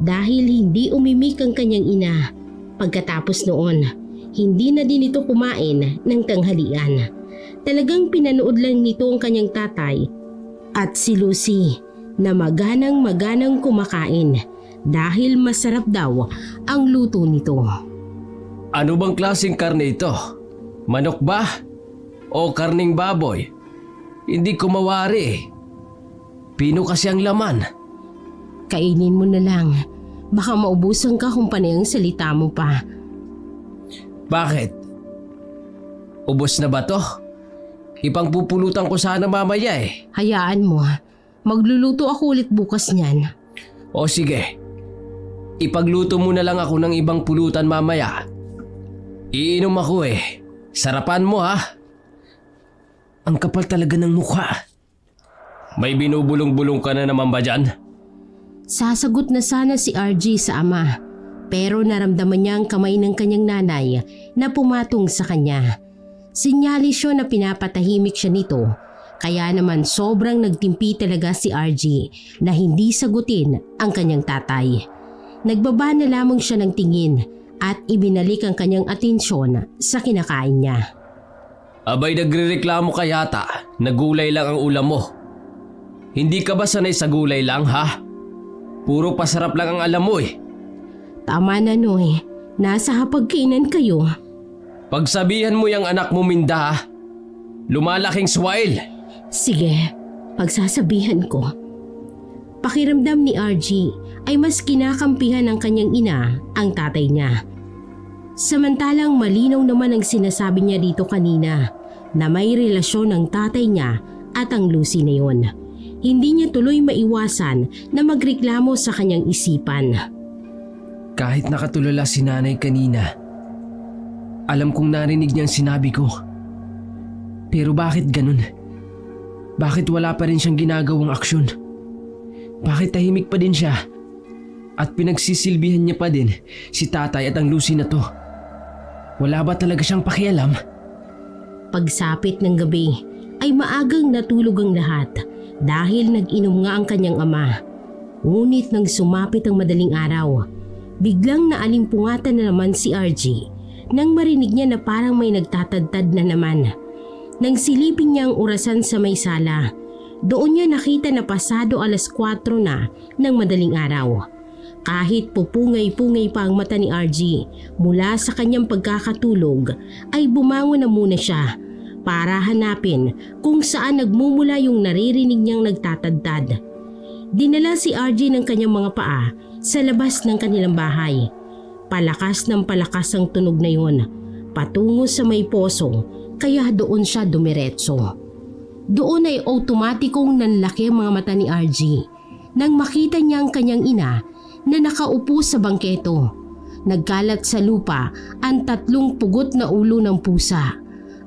dahil hindi umimik ang kanyang ina. Pagkatapos noon, hindi na din ito kumain ng tanghalian. Talagang pinanood lang nito ang kanyang tatay at si Lucy na maganang kumakain dahil masarap daw ang luto nito. Ano bang klaseng karne ito? Manok ba? O karning baboy? Hindi ko mawari. Pino kasi ang laman. Kainin mo na lang. Baka maubusan ka kung panay ang salita mo pa. Bakit? Ubos na ba to? Ipangpupulutan ko sana mamaya eh. Hayaan mo. Magluluto ako ulit bukas niyan. O sige, ipagluto mo na lang ako ng ibang pulutan mamaya. Iinom ako eh. Sarapan mo ha. Ang kapal talaga ng mukha. May binubulong-bulong ka na naman ba dyan? Sasagot na sana si RG sa ama. Pero naramdaman niya ang kamay ng kanyang nanay na pumatong sa kanya. Sinyalis siya na pinapatahimik siya nito. Kaya naman sobrang nagtimpi talaga si RG na hindi sagutin ang kanyang tatay. Nagbaba na lamang siya ng tingin at ibinalik ang kanyang atensyon sa kinakain niya. Abay, nagrereklamo ka yata na gulay lang ang ulam mo. Hindi ka ba sanay sa gulay lang ha? Puro pasarap lang ang alam mo eh. Tama na Noy, nasa hapagkainan kayo. Pagsabihan mo yung anak mo, Minda ha? Lumalaking swail. Sige, pagsasabihan ko. Pakiramdam ni RG ay mas kinakampihan ng kanyang ina ang tatay niya. Samantalang malinaw naman ang sinasabi niya dito kanina na may relasyon ng tatay niya at ang Lucy na yun. Hindi niya tuloy maiwasan na magreklamo sa kanyang isipan. Kahit nakatulala si nanay kanina, alam kong narinig niya ang sinabi ko. Pero bakit ganun? Bakit wala pa rin siyang ginagawang aksyon? Bakit tahimik pa din siya? At pinagsisilbihan niya pa din si tatay at ang Lucy na to. Wala ba talaga siyang pakialam? Pagsapit ng gabi ay maagang natulog ang lahat dahil nag-inom nga ang kanyang ama. Ngunit nang sumapit ang madaling araw, biglang naalimpungatan na naman si RG nang marinig niya na parang may nagtatadtad na naman. Nang silipin niya ang orasan sa may sala, doon niya nakita na pasado 4:00 na ng madaling araw. Kahit pupungay-pungay pa ang mata ni RG mula sa kanyang pagkakatulog, ay bumangon na muna siya para hanapin kung saan nagmumula yung naririnig niyang nagtatadtad. Dinala si RG ng kanyang mga paa sa labas ng kanilang bahay. Palakas ng palakas ang tunog na yun, patungo sa may poso, kaya doon siya dumiretso. Doon ay otomatikong nanlaki ang mga mata ni RG nang makita niya ang kanyang ina na nakaupo sa bangketo. Nagkalat sa lupa ang 3 pugot na ulo ng pusa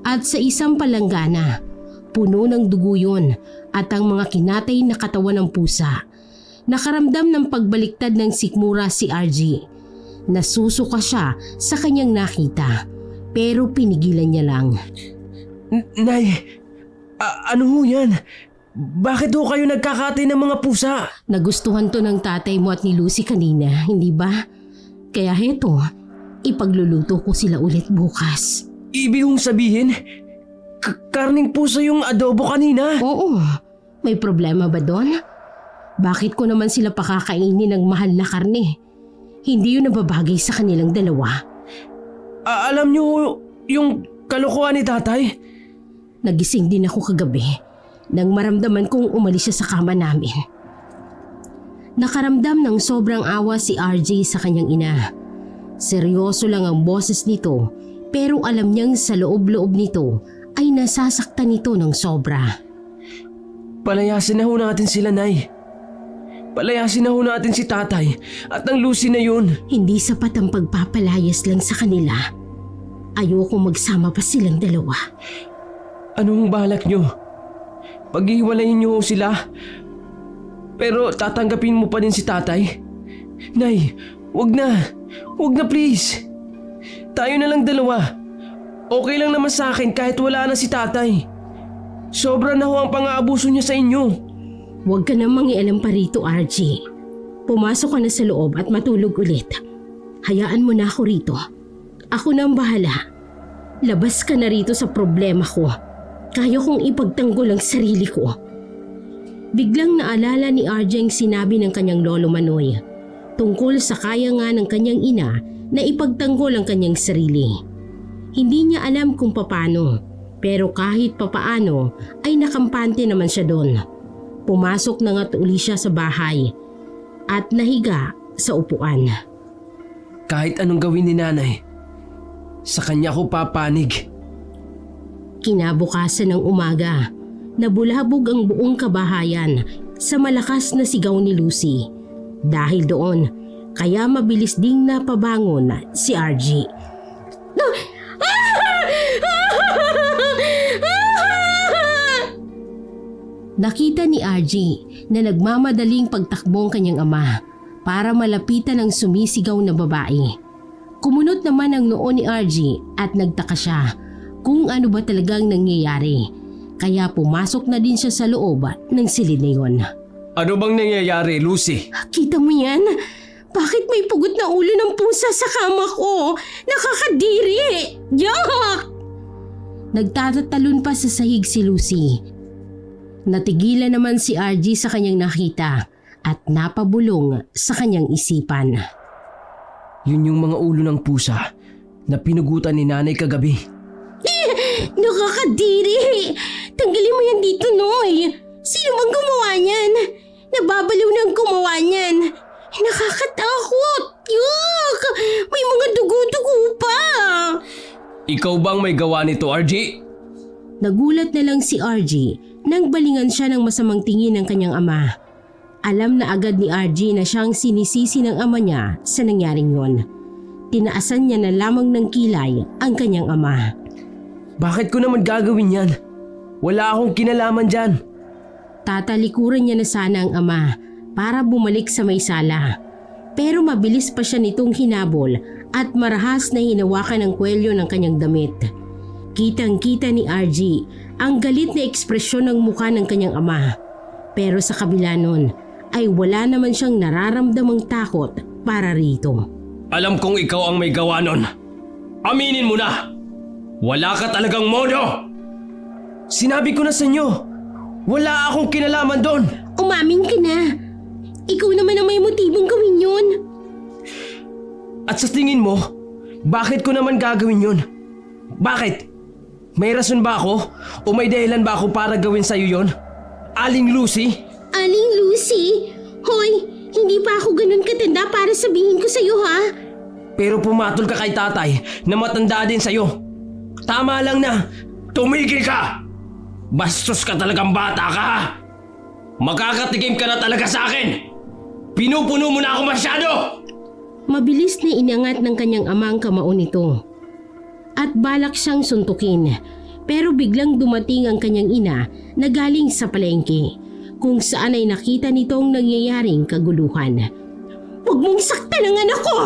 at sa isang palanggana, puno ng dugo yun at ang mga kinatay na katawan ng pusa. Nakaramdam ng pagbaliktad ng sikmura si RG. Nasusuka siya sa kanyang nakita pero pinigilan niya lang. Nay, ano ho yan? Bakit ho kayo nagkakatay ng mga pusa? Nagustuhan to ng tatay mo at ni Lucy kanina, hindi ba? Kaya heto, ipagluluto ko sila ulit bukas. Ibig kong sabihin, karning pusa yung adobo kanina? Oo, may problema ba doon? Bakit ko naman sila pakakainin ng mahal na karne? Hindi yun nababagay sa kanilang dalawa. Alam niyo yung kalokohan ni tatay? Nagising din ako kagabi nang maramdaman kong umalis siya sa kama namin. Nakaramdam ng sobrang awa si RJ sa kanyang ina. Seryoso lang ang boses nito pero alam niyang sa loob-loob nito ay nasasaktan nito ng sobra. Palayasin na ho natin sila, Nay. Palayasin na ho natin si tatay at ang Lucy na yun. Hindi sapat ang pagpapalayas lang sa kanila. Ayoko magsama pa silang dalawa. Anong balak nyo? Paghiwalayin nyo sila? Pero tatanggapin mo pa din si tatay? Nay, wag na. Wag na please. Tayo na lang dalawa. Okay lang naman sa akin kahit wala na si tatay. Sobra na ho ang pang-aabuso niya sa inyo. Huwag ka na mangialam pa rito, RG. Pumasok ka na sa loob at matulog ulit. Hayaan mo na ako rito. Ako na ang bahala. Labas ka na rito sa problema ko. Kaya kong ipagtanggol ang sarili ko. Biglang naalala ni RJ ang sinabi ng kanyang lolo Manoy tungkol sa kaya nga ng kanyang ina na ipagtanggol ang kanyang sarili. Hindi niya alam kung papaano, pero kahit papaano ay nakampante naman siya doon. Pumasok na nga uli siya sa bahay at nahiga sa upuan. Kahit anong gawin ni nanay, sa kanya ko papanig. Kinabukasan ng umaga, nabulabog ang buong kabahayan sa malakas na sigaw ni Lucy. Dahil doon, kaya mabilis ding napabangon si RG. Nakita ni RG na nagmamadaling pagtakbo ang kanyang ama para malapitan ang sumisigaw na babae. Kumunot naman ang noo ni RG at nagtaka siya kung ano ba talagang nangyayari. Kaya pumasok na din siya sa loob ng silid na yun. Ano bang nangyayari, Lucy? Kita mo yan? Bakit may pugot na ulo ng pusa sa kama ko? Nakakadiri! Yuck! Nagtatatalon pa sa sahig si Lucy. Natigilan naman si RG sa kanyang nakita at napabulong sa kanyang isipan. Yun yung mga ulo ng pusa na pinugutan ni nanay kagabi. Nakakadiri! Tanggalin mo yan dito, Noy! Sino bang gumawa niyan? Nababaliw na ang gumawa niyan. Nakakatakot! Yuck! May mga dugo-dugo pa! Ikaw bang may gawa nito, RG? Nagulat na lang si RG nang balingan siya ng masamang tingin ng kanyang ama. Alam na agad ni RG na siyang sinisisi ng ama niya sa nangyaring yon. Tinaasan niya na lamang ng kilay ang kanyang ama. Bakit ko naman gagawin yan? Wala akong kinalaman dyan. Tatalikuran niya na sana ang ama para bumalik sa may sala. Pero mabilis pa siya nitong hinabol at marahas na hinawakan ang kwelyo ng kanyang damit. Kitang-kita ni RG ang galit na ekspresyon ng mukha ng kanyang ama. Pero sa kabila nun ay wala naman siyang nararamdamang takot para rito. Alam kong ikaw ang may gawa nun. Aminin mo na! Wala ka talagang modo! Sinabi ko na sa inyo, wala akong kinalaman doon. Umamin ka na! Ikaw naman ang may motibong gawin yun. At sa tingin mo, bakit ko naman gagawin yun? Bakit? May rason ba ako? O may dahilan ba ako para gawin sa'yo yun? Aling Lucy? Aling Lucy? Hoy, hindi pa ako ganun katanda para sabihin ko sa'yo ha? Pero pumatol ka kay tatay na matanda din sa'yo. Tama lang na. Tumigil ka! Bastos ka talagang bata ka! Makakatikim ka na talaga sa akin! Pinupuno mo na ako masyado! Mabilis na inangat ng kanyang ama ang kamao nito. At balak siyang suntukin. Pero biglang dumating ang kanyang ina na galing sa palengke, kung saan ay nakita nitong nangyayaring kaguluhan. Huwag mong saktan ang anak ko!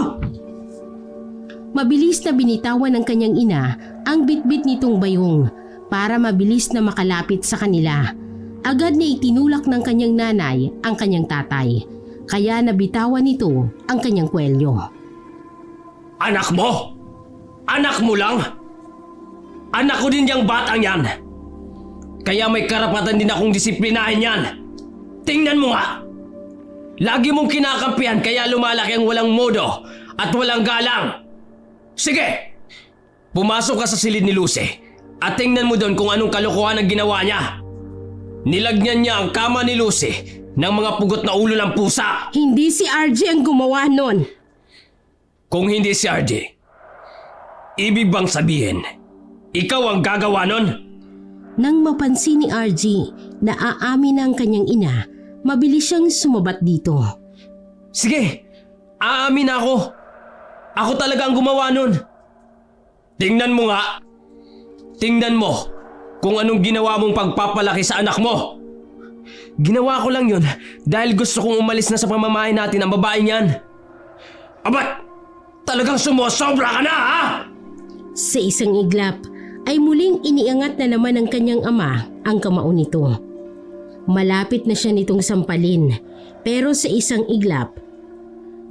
Mabilis na binitawan ng kanyang ina ang bitbit nitong bayong para mabilis na makalapit sa kanila. Agad na itinulak ng kanyang nanay ang kanyang tatay, kaya nabitawan nito ang kanyang kwelyo. Anak mo? Anak mo lang? Anak ko din yung batang yan. Kaya may karapatan din akong disiplinahin yan. Tingnan mo nga. Lagi mong kinakampihan kaya lumalaki ang walang modo at walang galang. Sige, pumasok ka sa silid ni Lucy at tingnan mo doon kung anong kalokohan ang ginawa niya. Nilagyan niya ang kama ni Lucy ng mga pugot na ulo ng pusa. Hindi si RJ ang gumawa nun. Kung hindi si RJ, ibig bang sabihin, ikaw ang gagawa nun? Nang mapansin ni RJ na aamin na ang kanyang ina, mabilis siyang sumabat dito. Sige, aamin ako. Ako talaga ang gumawa nun. Tingnan mo nga. Tingnan mo kung anong ginawa mong pagpapalaki sa anak mo. Ginawa ko lang yun dahil gusto kong umalis na sa pamamahay natin ang babae niyan. Abat! Talagang sumosobra ka na, ha? Sa isang iglap ay muling iniangat na naman ng kanyang ama ang kamao nito. Malapit na siya nitong sampalin, pero sa isang iglap,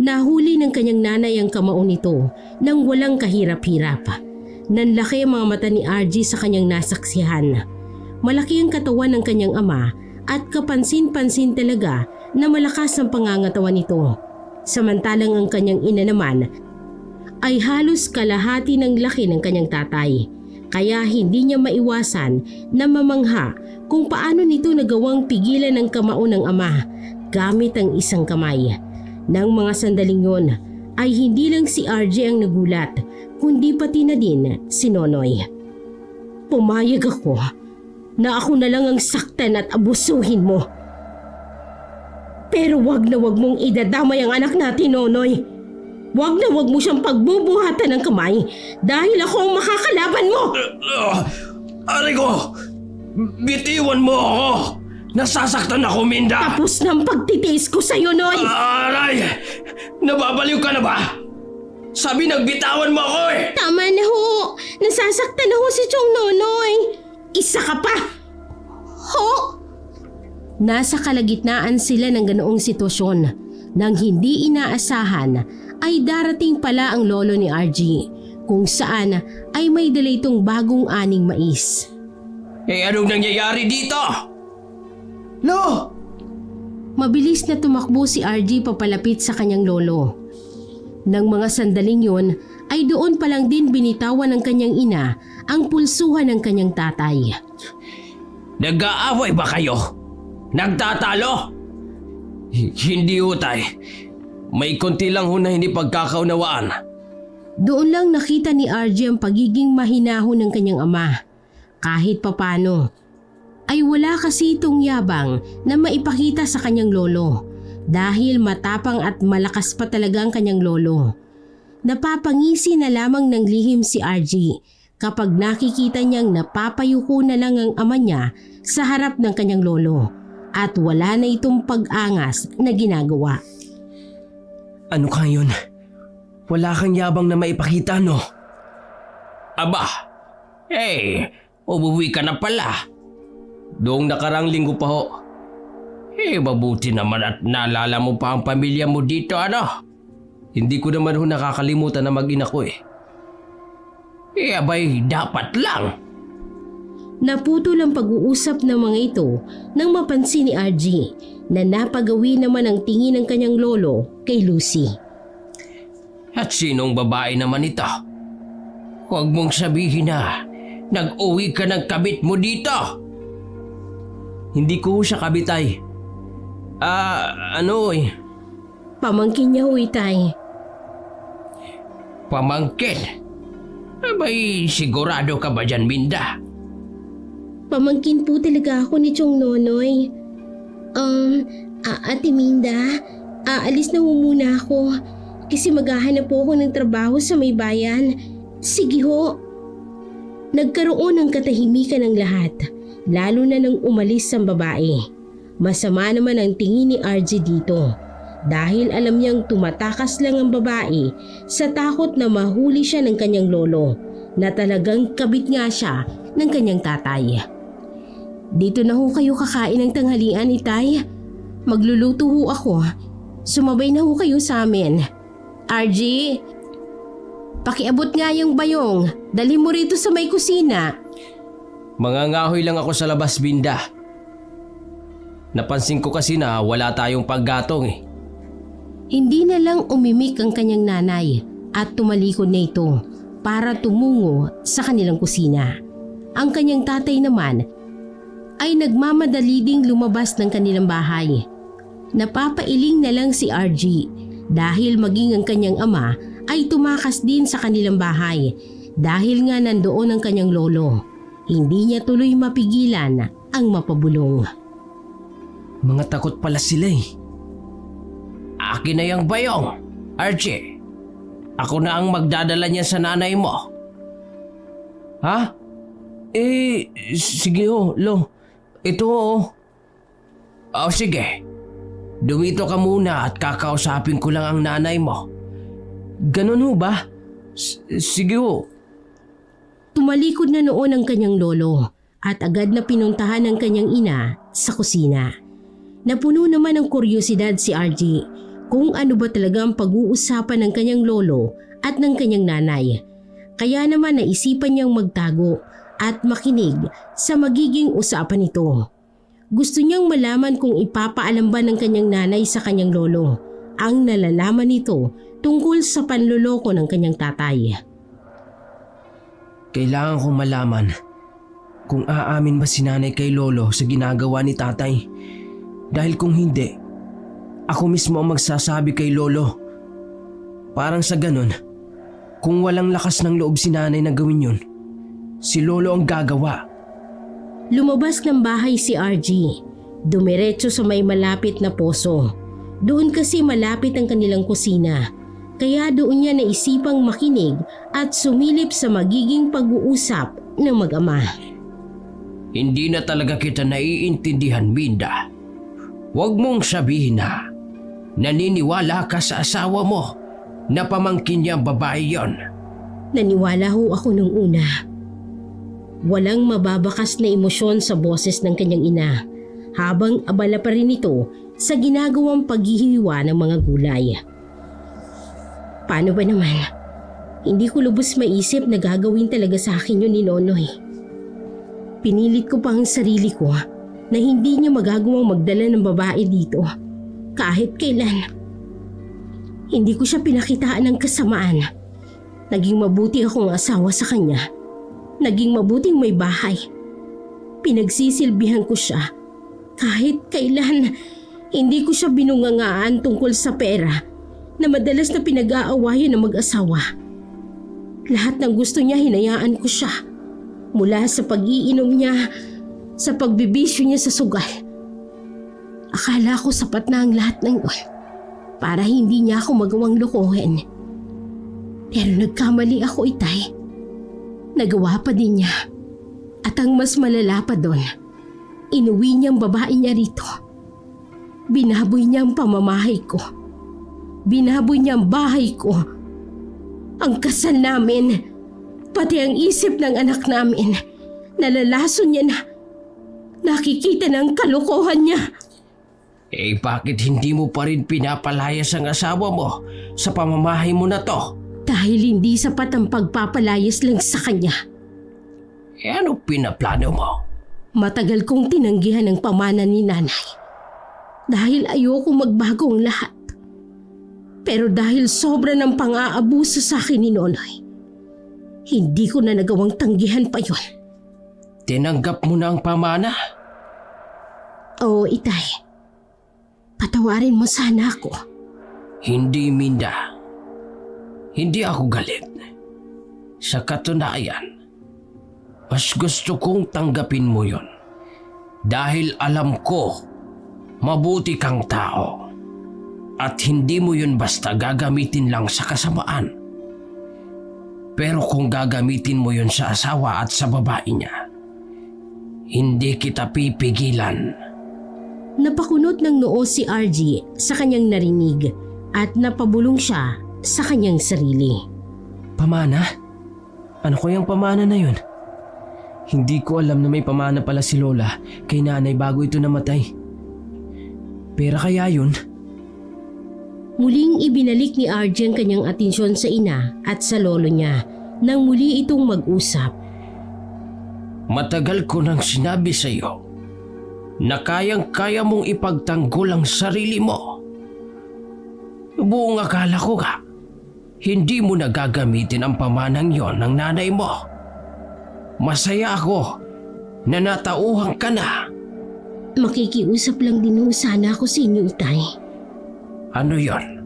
nahuli ng kanyang nanay ang kamao nito nang walang kahirap-hirap. Nanlaki ang mga mata ni RG sa kanyang nasaksihan. Malaki ang katawan ng kanyang ama at kapansin-pansin talaga na malakas ang pangangatawan nito. Samantalang ang kanyang ina naman ay halos kalahati ng laki ng kanyang tatay. Kaya hindi niya maiwasan na mamangha kung paano nito nagawang pigilan ang kamao ng ama gamit ang isang kamay. Nang mga sandaling yon ay hindi lang si RJ ang nagulat, kundi pati na din si Nonoy. Pumayag ako na ako na lang ang saktan at abusuhin mo. Pero wag na wag mong idadamay ang anak natin, Nonoy. Wag na wag mo siyang pagbubuhatan ng kamay dahil ako ang makakalaban mo. Aray ko! Bitiwan mo ako! Nasasaktan ako, Minda! Tapos na ang pagtitiis ko sa'yo, Noy. Aray! Nababaliw ka na ba? Sabi nagbitawan mo ako eh! Tama na ho. Nasasaktan na ho si Chong Nonoy. Isa ka pa. Ho? Nasa kalagitnaan sila ng ganoong sitwasyon. Nang hindi inaasahan ay darating pala ang lolo ni RG, kung saan ay may dala itong bagong aning mais. Eh anong nangyayari dito? Lo! Mabilis na tumakbo si RG papalapit sa kanyang lolo. Nang mga sandaling yon ay doon pa lang din binitawan ng kanyang ina ang pulsuhan ng kanyang tatay. Nag-aaway ba kayo? Nagtatalo? Hindi utay. May konti lang ho na hindi pagkakaunawaan. Doon lang nakita ni RJ ang pagiging mahinahon ng kanyang ama. Kahit papano, ay wala kasi itong yabang na maipakita sa kanyang lolo dahil matapang at malakas pa talaga ang kanyang lolo. Napapangisi na lamang ng lihim si RJ kapag nakikita niyang napapayuko na lang ang ama niya sa harap ng kanyang lolo at wala na itong pag-angas na ginagawa. Ano ka yun? Wala kang yabang na maipakita, no? Aba, umuwi ka na pala. Doong nakarang linggo pa ho. Mabuti naman at naalala mo pa ang pamilya mo dito, ano? Hindi ko naman ho nakakalimutan na mag-ina ko eh. Abay, dapat lang. Naputol ang pag-uusap ng mga ito nang mapansin ni RJ na napagawi naman ang tingin ng kanyang lolo kay Lucy. At sinong babae naman ito? Huwag mong sabihin na nag-uwi ka ng kabit mo dito. Hindi ko ho siya kabitay. Pamangkin niya ho, Itay. Pamangkin? Abay, sigurado ka ba dyan, Minda? Pamangkin po talaga ako ni Chong Nonoy. Ate Minda, aalis na ho muna ako kasi maghahanap po ako ng trabaho sa may bayan. Sige ho. Nagkaroon ng katahimikan ng lahat, lalo na nang umalis ang babae. Masama naman ang tingin ni RJ dito dahil alam niyang tumatakas lang ang babae sa takot na mahuli siya ng kanyang lolo na talagang kabit nga siya ng kanyang tatay. Dito na ho kayo kakain ng tanghalian, Itay. Magluluto ho ako. Sumabay na ho kayo sa amin. RJ, pakiabot nga yung bayong. Dali mo rito sa may kusina. Mangangahoy lang ako sa labas, Binda. Napansin ko kasi na wala tayong paggatong eh. Hindi na lang umimik ang kanyang nanay at tumalikod na ito para tumungo sa kanilang kusina. Ang kanyang tatay naman ay nagmamadali ding lumabas ng kanilang bahay. Napapailing na lang si RJ dahil maging ang kanyang ama ay tumakas din sa kanilang bahay dahil nga nandoon ang kanyang lolo. Hindi niya tuloy mapigilan ang mapabulong. Mga takot pala sila eh. Akin na yung bayong, RJ. Ako na ang magdadala niya sa nanay mo. Ha? Sige ho, Lo. Ito ho. Sige. Dumito ka muna at kakausapin ko lang ang nanay mo. Ganun ho ba? Sige ho. Tumalikod na noon ang kanyang lolo at agad na pinuntahan ng kanyang ina sa kusina. Napuno naman ng kuryosidad si RJ kung ano ba talaga ang pag-uusapan ng kanyang lolo at ng kanyang nanay. Kaya naman naisipan niyang magtago at makinig sa magiging usapan nito. Gusto niyang malaman kung ipapaalam ba ng kanyang nanay sa kanyang lolo ang nalalaman nito tungkol sa panloloko ng kanyang tatay. Kailangan kong malaman kung aamin ba si nanay kay lolo sa ginagawa ni tatay. Dahil kung hindi, ako mismo ang magsasabi kay lolo. Parang sa ganun, kung walang lakas ng loob si nanay na gawin yun, si lolo ang gagawa. Lumabas ng bahay si RJ. Dumiretso sa may malapit na poso. Doon kasi malapit ang kanilang kusina. Kaya doon niya naisipang makinig at sumilip sa magiging pag-uusap ng mag-ama. Hindi na talaga kita naiintindihan, Minda. Huwag mong sabihin na naniniwala ka sa asawa mo na pamangkin niya babae yon. Naniwala ho ako nung una. Walang mababakas na emosyon sa boses ng kanyang ina habang abala pa rin ito sa ginagawang paghihiwa ng mga gulay. Paano ba naman? Hindi ko lubos maisip na gagawin talaga sa akin yun ni Nonoy. Pinilit ko pa ang sarili ko na hindi niya magagawang magdala ng babae dito kahit kailan. Hindi ko siya pinakitaan ng kasamaan. Naging mabuti akong asawa sa kanya. Naging mabuting may bahay. Pinagsisilbihan ko siya. Kahit kailan, hindi ko siya binungangaan tungkol sa pera na madalas na pinag-aawayan ng mag-asawa. Lahat ng gusto niya hinayaan ko siya. Mula sa pag-iinom niya, sa pagbibisyo niya sa sugal. Akala ko sapat na ang lahat ng yun para hindi niya ako magawang lokohin. Pero nagkamali ako, Itay. Nagawa pa din niya. At ang mas malala pa doon, inuwi niyang babae niya rito. Binaboy niya ang pamamahay ko. Binaboy niya ang bahay ko. Ang kasal namin, pati ang isip ng anak namin, nalalason niya na. Nakikita ng kalokohan niya. Eh bakit hindi mo pa rin pinapalayas ang asawa mo sa pamamahay mo na to? Dahil hindi sapat ang pagpapalayas lang sa kanya. Eh ano pinaplano mo? Matagal kong tinanggihan ang pamana ni nanay. Dahil ayoko magbago ang lahat. Pero dahil sobra ng pang-aabuso sa akin ni Nonoy, hindi ko na nagawang tanggihan pa yon. Tinanggap mo na ang pamana? Oo, Itay. Patawarin mo sana ako. Hindi, Minda. Hindi ako galit. Sa katunayan, mas gusto kong tanggapin mo yon. Dahil alam ko, mabuti kang tao. At hindi mo yun basta gagamitin lang sa kasamaan. Pero kung gagamitin mo yun sa asawa at sa babae niya, hindi kita pipigilan. Napakunot ng noo si RG sa kanyang narinig at napabulong siya sa kanyang sarili. Pamana? Ano ko yung pamana na yun? Hindi ko alam na may pamana pala si Lola kay nanay bago ito namatay. Pero kaya yun? Muling ibinalik ni RG ang kanyang atensyon sa ina at sa lolo niya nang muli itong mag-usap. Matagal ko nang sinabi sa iyo na kayang-kaya mong ipagtanggol ang sarili mo. Buong akala ko nga, hindi mo na gagamitin ang pamanang yon ng nanay mo. Masaya ako na natauhan ka na. Makikiusap lang din ho sana ako sa inyo, Itay. Ano yon?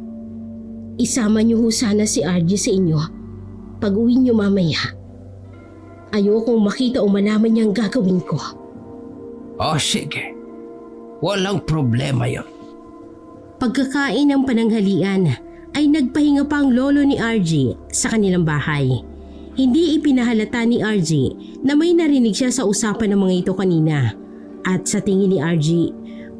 Isama niyo ho sana si RG sa inyo pag uwi niyo mamaya. Ayokong makita o malaman niya ang gagawin ko. O sige, walang problema yon. Pagkakain ng pananghalian ay nagpahinga pa ang lolo ni RG sa kanilang bahay. Hindi ipinahalata ni RG na may narinig siya sa usapan ng mga ito kanina. At sa tingin ni RG,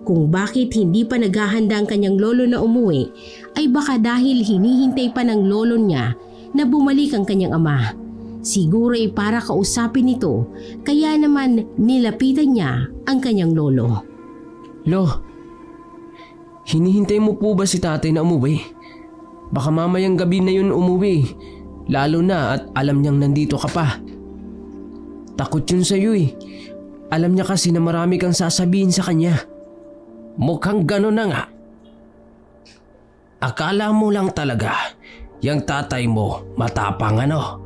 kung bakit hindi pa naghahanda ang kanyang lolo na umuwi ay baka dahil hinihintay pa ng lolo niya na bumalik ang kanyang ama. Siguro ay para kausapin ito kaya naman nilapitan niya ang kanyang lolo. Lo, hinihintay mo po ba si tatay na umuwi? Baka mamayang gabi na yun umuwi, lalo na at alam niyang nandito ka pa. Takot yun sa'yo eh. Alam niya kasi na marami kang sasabihin sa kanya. Mukhang gano'n na nga. Akala mo lang talaga, yung tatay mo matapang ano?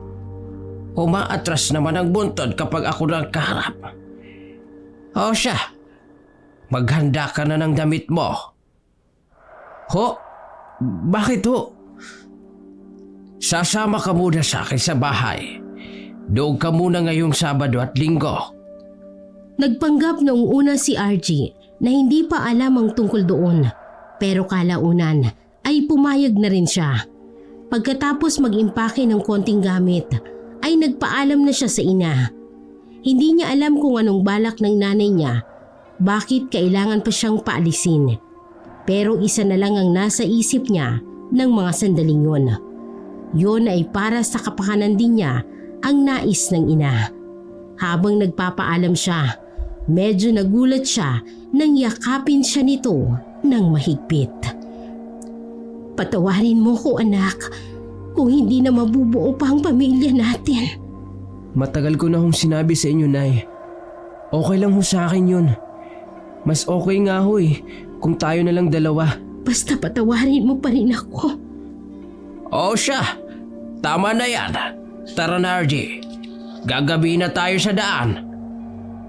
Umaatras naman ang buntod kapag ako nang kaharap. O siya, maghanda ka na ng damit mo. Ho? Bakit ho? Sasama ka muna sa akin sa bahay. Doon ka muna ngayong Sabado at Linggo. Nagpanggap noong una si RG na hindi pa alam ang tungkol doon. Pero kalaunan ay pumayag na rin siya. Pagkatapos mag-impake ng konting gamit, ay nagpaalam na siya sa ina. Hindi niya alam kung anong balak ng nanay niya, bakit kailangan pa siyang paalisin. Pero isa na lang ang nasa isip niya ng mga sandaling yun. Yun ay para sa kapakanan din niya ang nais ng ina. Habang nagpapaalam siya, medyo nagulat siya nang yakapin siya nito ng mahigpit. Patawarin mo ko, anak, kung hindi na mabubuo pa ang pamilya natin. Matagal ko na hong sinabi sa inyo, Nay. Okay lang ho sa akin yun. Mas okay nga ho eh, kung tayo na lang dalawa. Basta patawarin mo pa rin ako. O siya, tama na yan. Tara na, RG. Gagabi na tayo sa daan.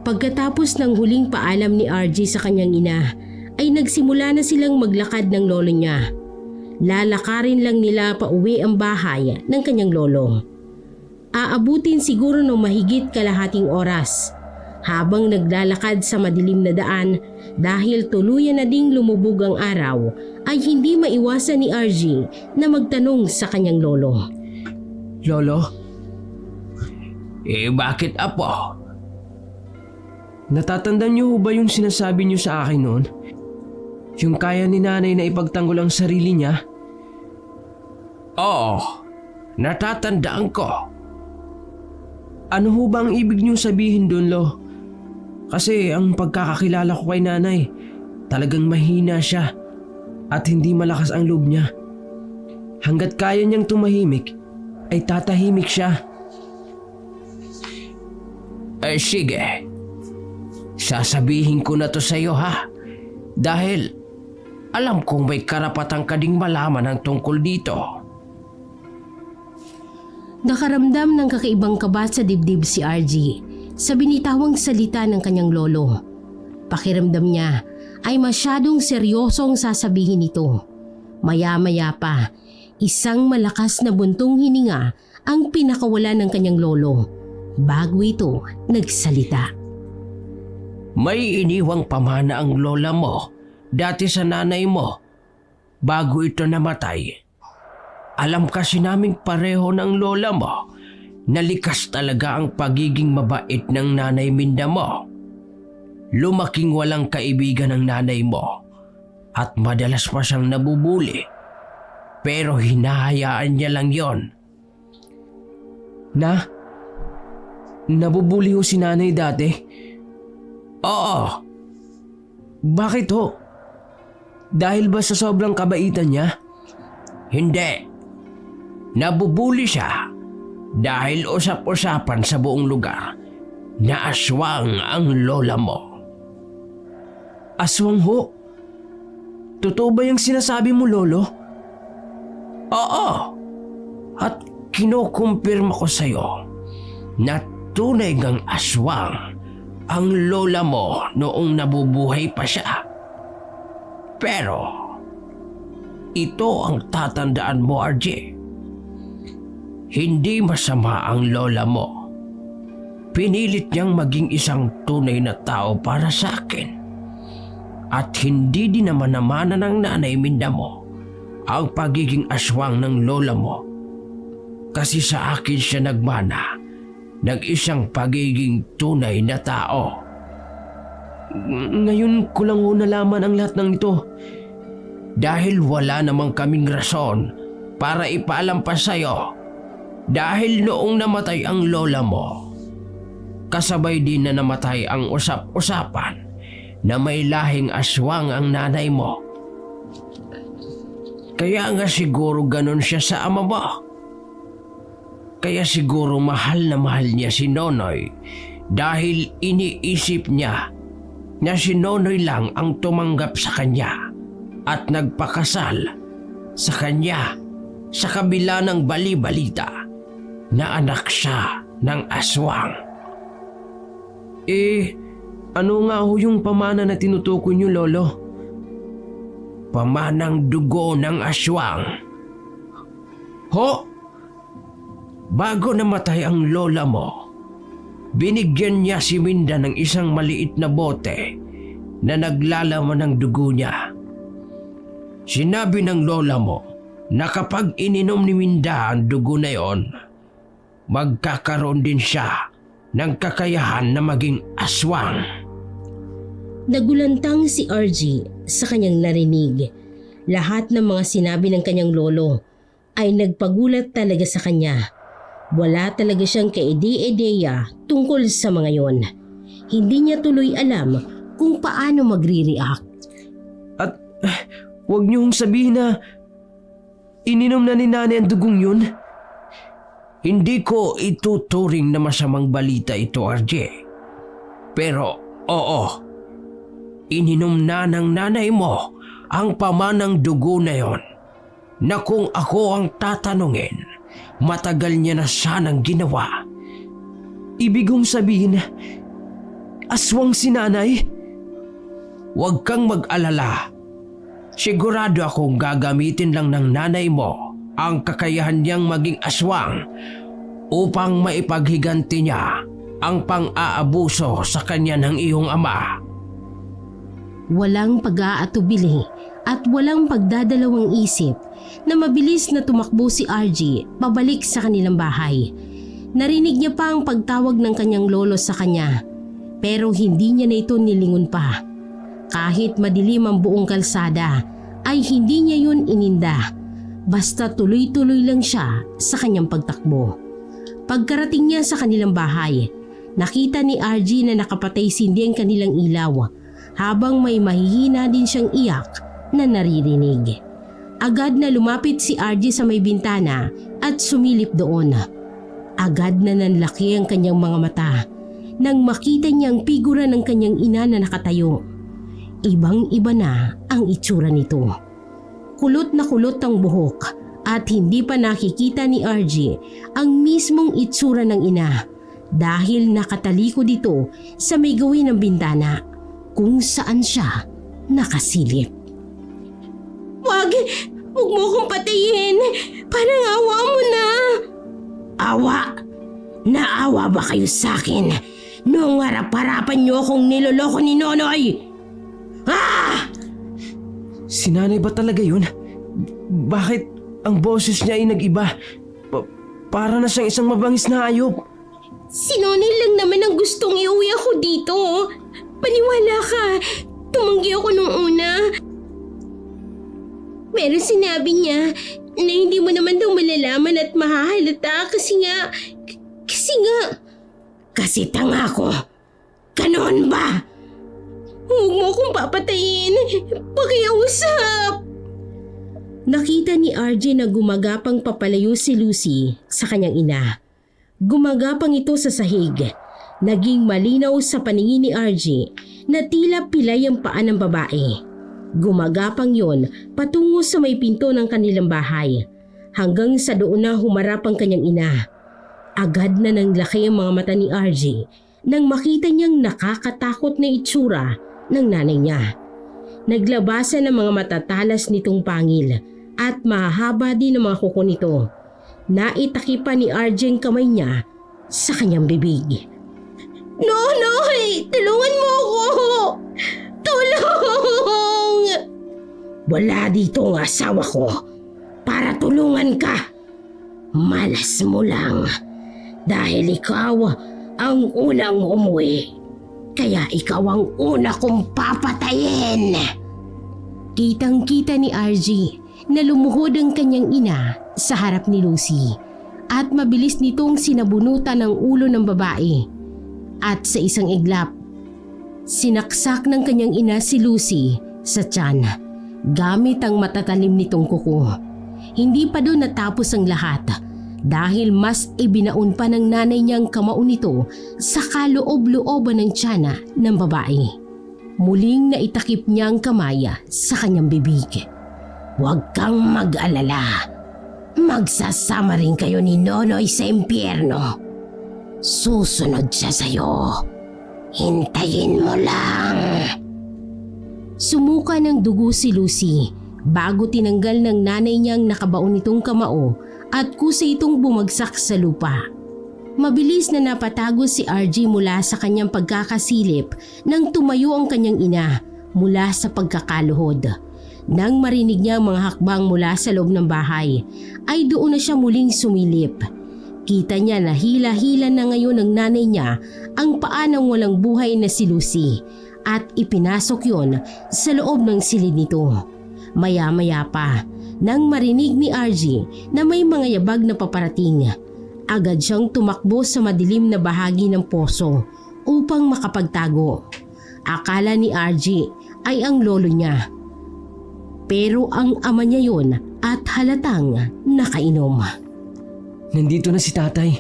Pagkatapos ng huling paalam ni RG sa kanyang ina, ay nagsimula na silang maglakad ng lolo niya. Lalakarin lang nila pauwi ang bahay ng kanyang lolo. Aabutin siguro ng mahigit kalahating oras. Habang naglalakad sa madilim na daan, dahil tuluyan na ding lumubog ang araw, ay hindi maiwasan ni RG na magtanong sa kanyang lolo. Lolo, Bakit apo? natatandaan niyo ho ba yung sinasabi niyo sa akin noon? Yung kaya ni nanay na ipagtanggol ang sarili niya? Oo, natatandaan ko. Ano ho ba ang ibig niyong sabihin doon, Lo? Kasi ang pagkakakilala ko kay nanay, talagang mahina siya at hindi malakas ang loob niya. Hanggat kaya niyang tumahimik, ay tatahimik siya. Sige, sasabihin ko na to sa iyo ha. Dahil alam kong may karapatan ka ding malaman ang tungkol dito. Nakaramdam ng kakaibang kaba sa dibdib si RG sa binitawang salita ng kanyang lolo. Pakiramdam niya ay masyadong seryosong sasabihin ito. Maya-maya pa, isang malakas na buntong hininga ang pinakawala ng kanyang lolo bago ito nagsalita. May iniwang pamana ang lola mo dati sa nanay mo bago ito namatay. Alam kasi naming pareho ng lola mo na likas talaga ang pagiging mabait ng nanay Minda mo. Lumaking walang kaibigan ng nanay mo at madalas pa siyang nabubuli. Pero hinahayaan niya lang yon. Nabubuli ho si nanay dati? Oo, Bakit ho? Dahil ba sa sobrang kabaitan niya? hindi. Nabubuli siya dahil usap-usapan sa buong lugar na aswang ang lola mo. Aswang ho? Totoo ba yung sinasabi mo, Lolo? Oo, at kinukumpirma ko sa'yo na tunay ngang aswang ang lola mo noong nabubuhay pa siya. Pero ito ang tatandaan mo, RJ. Hindi masama ang lola mo. Pinilit niyang maging isang tunay na tao para sa akin. At hindi din naman namana ng nanay Minda mo ang pagiging aswang ng lola mo. Kasi sa akin siya nagmana ng isang pagiging tunay na tao. Ngayon ko lang ho nalaman ang lahat ng ito. Dahil wala namang kaming rason para ipaalam pa sa'yo. Dahil noong namatay ang lola mo, kasabay din na namatay ang usap-usapan na may lahing aswang ang nanay mo. Kaya nga siguro ganon siya sa ama mo. Kaya siguro mahal na mahal niya si Nonoy dahil iniisip niya na si Nonoy lang ang tumanggap sa kanya at nagpakasal sa kanya sa kabila ng bali-balita na anak siya ng aswang. Ano nga ho yung pamana na tinutukoy niyo, Lolo? Pamanang dugo ng aswang. Ho? Bago namatay ang lola mo, binigyan niya si Minda ng isang maliit na bote na naglalaman ng dugo niya. Sinabi ng lola mo na kapag ininom ni Minda ang dugo na yon, magkakaroon din siya ng kakayahan na maging aswang. Nagulantang si RG sa kanyang narinig. Lahat ng mga sinabi ng kanyang lolo ay nagpagulat talaga sa kanya. Wala talaga siyang kaide-ideya tungkol sa mga yon. Hindi niya tuloy alam kung paano magre-react. At huwag niyong sabihin na ininom na ni nanay ang dugong yun. Hindi ko ituturing na masamang balita ito, RJ. Pero oo, ininom na ng nanay mo ang pamanang dugo na yon na kung ako ang tatanungin, matagal niya na sanang ginawa. Ibig kong sabihin, aswang si nanay? Huwag kang mag-alala. Sigurado akong gagamitin lang ng nanay mo ang kakayahan niyang maging aswang upang maipaghiganti niya ang pang-aabuso sa kanya ng iyong ama. Walang pag-aatubili at walang pagdadalawang isip na mabilis na tumakbo si RG pabalik sa kanilang bahay. Narinig niya pa ang pagtawag ng kanyang lolo sa kanya, pero hindi niya na ito nilingon pa. Kahit madilim ang buong kalsada ay hindi niya yun ininda. Basta tuloy-tuloy lang siya sa kanyang pagtakbo. Pagkarating niya sa kanilang bahay, nakita ni RG na nakapatay sindi ang kanilang ilaw habang may mahihina din siyang iyak na naririnig. Agad na lumapit si RG sa may bintana at sumilip doon. Agad na nanlaki ang kanyang mga mata nang makita niya ang figura ng kanyang ina na nakatayo. Ibang-iba na ang itsura nito. Kulot na kulot ang buhok at hindi pa nakikita ni RG ang mismong itsura ng ina dahil nakatalikod dito sa may gawin ng bintana kung saan siya nakasilip. Wag mo kong patayin. Parang awa mo na. Awa? Naawa ba kayo sa akin noong harap-harapan niyo akong niloloko ni Nonoy? Ah! Si nanay ba talaga yun? Bakit ang boses niya ay nag-iba? Para na siyang isang mabangis na hayop. Si Nonoy lang naman ang gustong iuwi ako dito. Paniwala ka. Tumanggi ako nung una. Pero sinabi niya na hindi mo naman daw malalaman at mahahalata kasi tanga ko. Ganon ba? Huwag mo akong papatayin. Pakiusap. Nakita ni RJ na gumagapang papalayo si Lucy sa kanyang ina. Gumagapang ito sa sahig. Naging malinaw sa paningin ni RJ na tila pilay ang paa ng babae. Gumagapang yon patungo sa may pinto ng kanilang bahay hanggang sa doon na humarap ang kanyang ina. Agad na nanglaki ang mga mata ni RJ nang makita niyang nakakatakot na itsura ng nanay niya. Naglabasan ng mga matatalas nitong pangil at mahahaba din ang mga kuko nito. Naitakipan ni RJ ang kamay niya sa kanyang bibig. Nonoy! Tulungan mo ako! Tulong! Wala dito ang asawa ko para tulungan ka. Malas mo lang dahil ikaw ang unang umuwi. Kaya ikaw ang una kong papatayin. Kitang-kita ni RG na lumuhod ang kanyang ina sa harap ni Lucy at mabilis nitong sinabunutan ang ulo ng babae. At sa isang iglap, sinaksak ng kanyang ina si Lucy sa tiyan gamit ang matatalim nitong kuko. Hindi pa doon natapos ang lahat dahil mas ibinaon pa ng nanay niyang kamao nito sa kaloob-looban ng tiyana ng babae. Muling naitakip niya ang kamay sa kanyang bibig. Huwag kang mag-alala. Magsasama rin kayo ni Nonoy sa impyerno. Susunod siya sa'yo. Hintayin mo lang. Sumuka ng dugo si Lucy bago tinanggal ng nanay niyang nakabaon nitong kamao at kusa itong bumagsak sa lupa. Mabilis na napatago si RG mula sa kanyang pagkakasilip nang tumayo ang kanyang ina mula sa pagkakaluhod. Nang marinig niya ang mga hakbang mula sa loob ng bahay, ay doon na siya muling sumilip. Kita niya na hila-hila na ngayon ng nanay niya ang paa ng walang buhay na si Lucy at ipinasok yon sa loob ng silid nito. Maya-maya pa, nang marinig ni RG na may mga yabag na paparating, agad siyang tumakbo sa madilim na bahagi ng poso upang makapagtago. Akala ni RG ay ang lolo niya. Pero ang ama niya yon at halatang nakainom. Nandito na si tatay.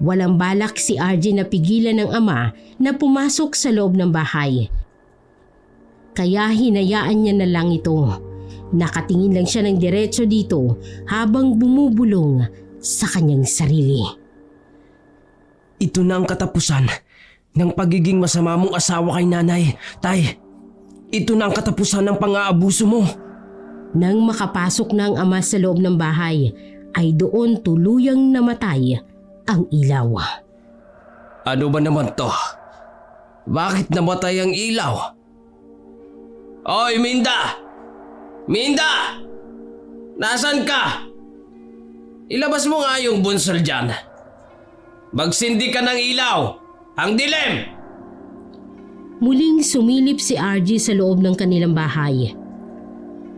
Walang balak si RJ na pigilan ng ama na pumasok sa loob ng bahay. Kaya hinayaan niya na lang ito. Nakatingin lang siya ng diretso dito habang bumubulong sa kanyang sarili. Ito na ang katapusan ng pagiging masama mong asawa kay nanay. Tay, ito na ang katapusan ng pang-aabuso mo. Nang makapasok na ang ama sa loob ng bahay, ay doon tuluyang namatay ang ilaw. Ano ba naman to? Bakit namatay ang ilaw? Oy, Minda! Minda! Nasaan ka? Ilabas mo nga yung bunsol dyan. Magsindi ka ng ilaw! Ang dilim! Muling sumilip si RJ sa loob ng kanilang bahay.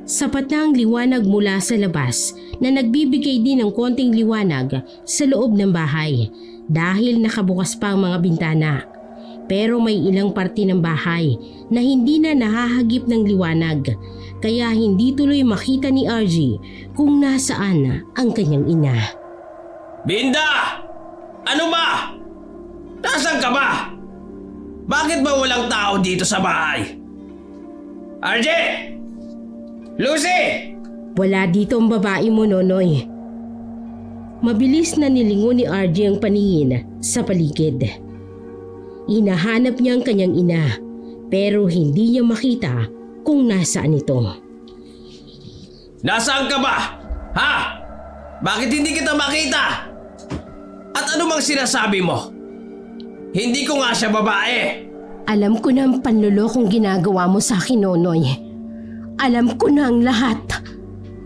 Sapat na ang liwanag mula sa labas na nagbibigay din ng konting liwanag sa loob ng bahay dahil nakabukas pa ang mga bintana. Pero may ilang parte ng bahay na hindi na nahahagip ng liwanag kaya hindi tuloy makita ni RJ kung nasaan ang kanyang ina. Minda! Ano ba? Nasaan ka ba? Bakit ba walang tao dito sa bahay? RJ! Lucy! Wala dito ang babae mo, Nonoy. Mabilis na nilingon ni RJ ang paningin sa paligid. Hinahanap niya ang kanyang ina pero hindi niya makita kung nasaan ito. Nasaan ka ba? Ha? Bakit hindi kita makita? At ano bang sinasabi mo? Hindi ko nga siya babae. Alam ko na ang panlulokong ginagawa mo sa akin, Nonoy. Alam ko na ang lahat.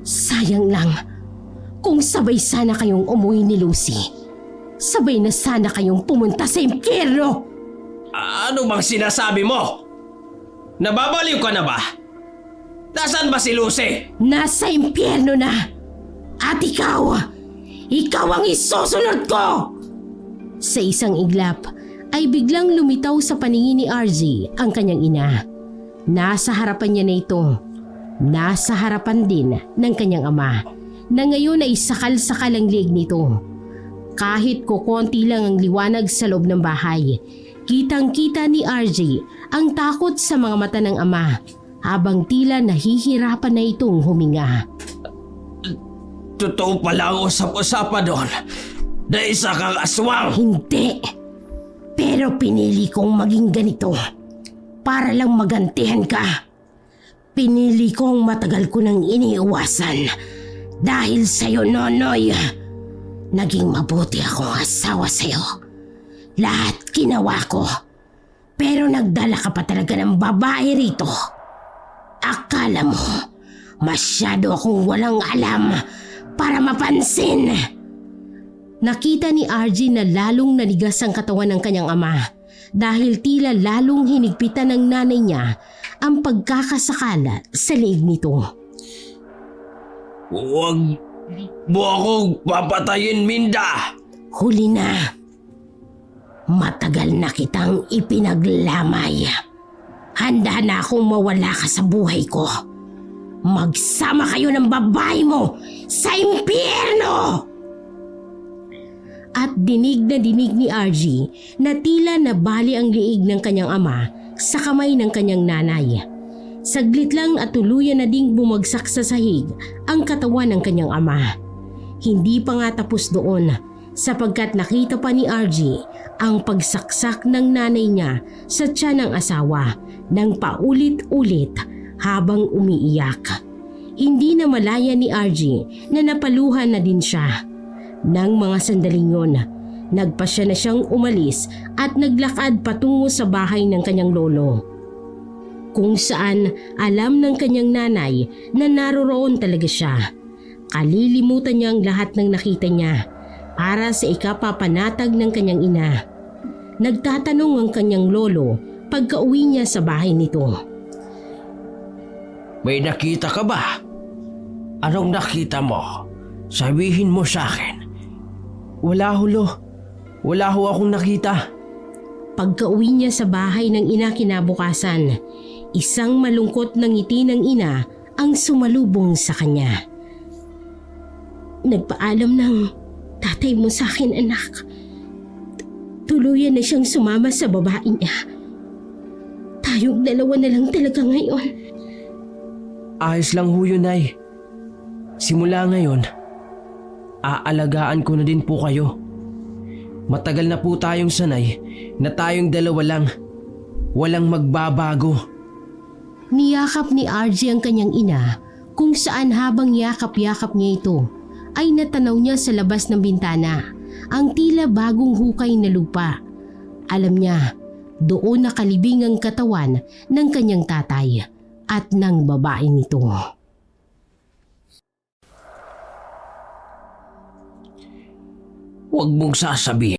Sayang lang. Kung sabay sana kayong umuwi ni Lucy, sabay na sana kayong pumunta sa impyerno. Ano bang sinasabi mo? Nababaliw ka na ba? Nasaan ba si Lucy? Nasa impyerno na. At ikaw ang isusunod ko! Sa isang iglap ay biglang lumitaw sa paningin ni RJ ang kanyang ina. Nasa harapan niya na ito. Nasa harapan din ng kanyang ama na ngayon ay sakal-sakal ang liig nito. Kahit kukonti lang ang liwanag sa loob ng bahay, kitang-kita ni RJ ang takot sa mga mata ng ama habang tila nahihirapan na itong huminga. Totoo pala ang usap-usapan doon na isa kang aswang. Hindi. Pero pinili kong maging ganito para lang magantihan ka. Pinili kong matagal ko nang iniiwasan dahil sa'yo, Nonoy. Naging mabuti akong asawa sa'yo. Lahat ginawa ko. Pero nagdala ka pa talaga ng babae rito. Akala mo, masyado akong walang alam para mapansin. Nakita ni RJ na lalong nanigas ang katawan ng kanyang ama dahil tila lalong hinigpitan ng nanay niya ang pagkakasakala sa liig nito. Huwag mo akong papatayin, Minda! Huli na. Matagal na kitang ipinaglamay. Handa na akong mawala ka sa buhay ko. Magsama kayo ng babae mo sa impyerno! At dinig ni RJ na tila nabali ang liig ng kanyang ama sa kamay ng kanyang nanay. Saglit lang at tuluyan na ding bumagsak sa sahig ang katawan ng kanyang ama. Hindi pa nga tapos doon sapagkat nakita pa ni RJ ang pagsaksak ng nanay niya sa tiyan ng asawa ng paulit-ulit habang umiiyak. Hindi na malaya ni RJ na napaluhan na din siya. Nang mga sandaling yon, nagpasya na siyang umalis at naglakad patungo sa bahay ng kanyang lolo. Kung saan alam ng kanyang nanay na naroroon talaga siya. Kalilimutan niya ang lahat ng nakita niya para sa ikapapanatag ng kanyang ina. Nagtatanong ang kanyang lolo pagka-uwi niya sa bahay nito. May nakita ka ba? Anong nakita mo? Sabihin mo sa akin. Wala ho, Lo. Wala ho akong nakita. Pagka-uwi niya sa bahay ng ina kinabukasan, isang malungkot na ngiti ng ina ang sumalubong sa kanya. Nagpaalam ng tatay mo sa akin, anak. Tuluyan na siyang sumama sa babae niya. Tayong dalawa na lang talaga ngayon. Ayos lang ho yun, Nay. Simula ngayon, aalagaan ko na din po kayo. Matagal na po tayong sanay na tayong dalawa lang. Walang magbabago. Niyakap ni RJ ang kanyang ina kung saan habang yakap-yakap niya ito ay natanaw niya sa labas ng bintana ang tila bagong hukay na lupa. Alam niya, doon nakalibing ang katawan ng kanyang tatay at ng babae nito. Huwag mong sasabihin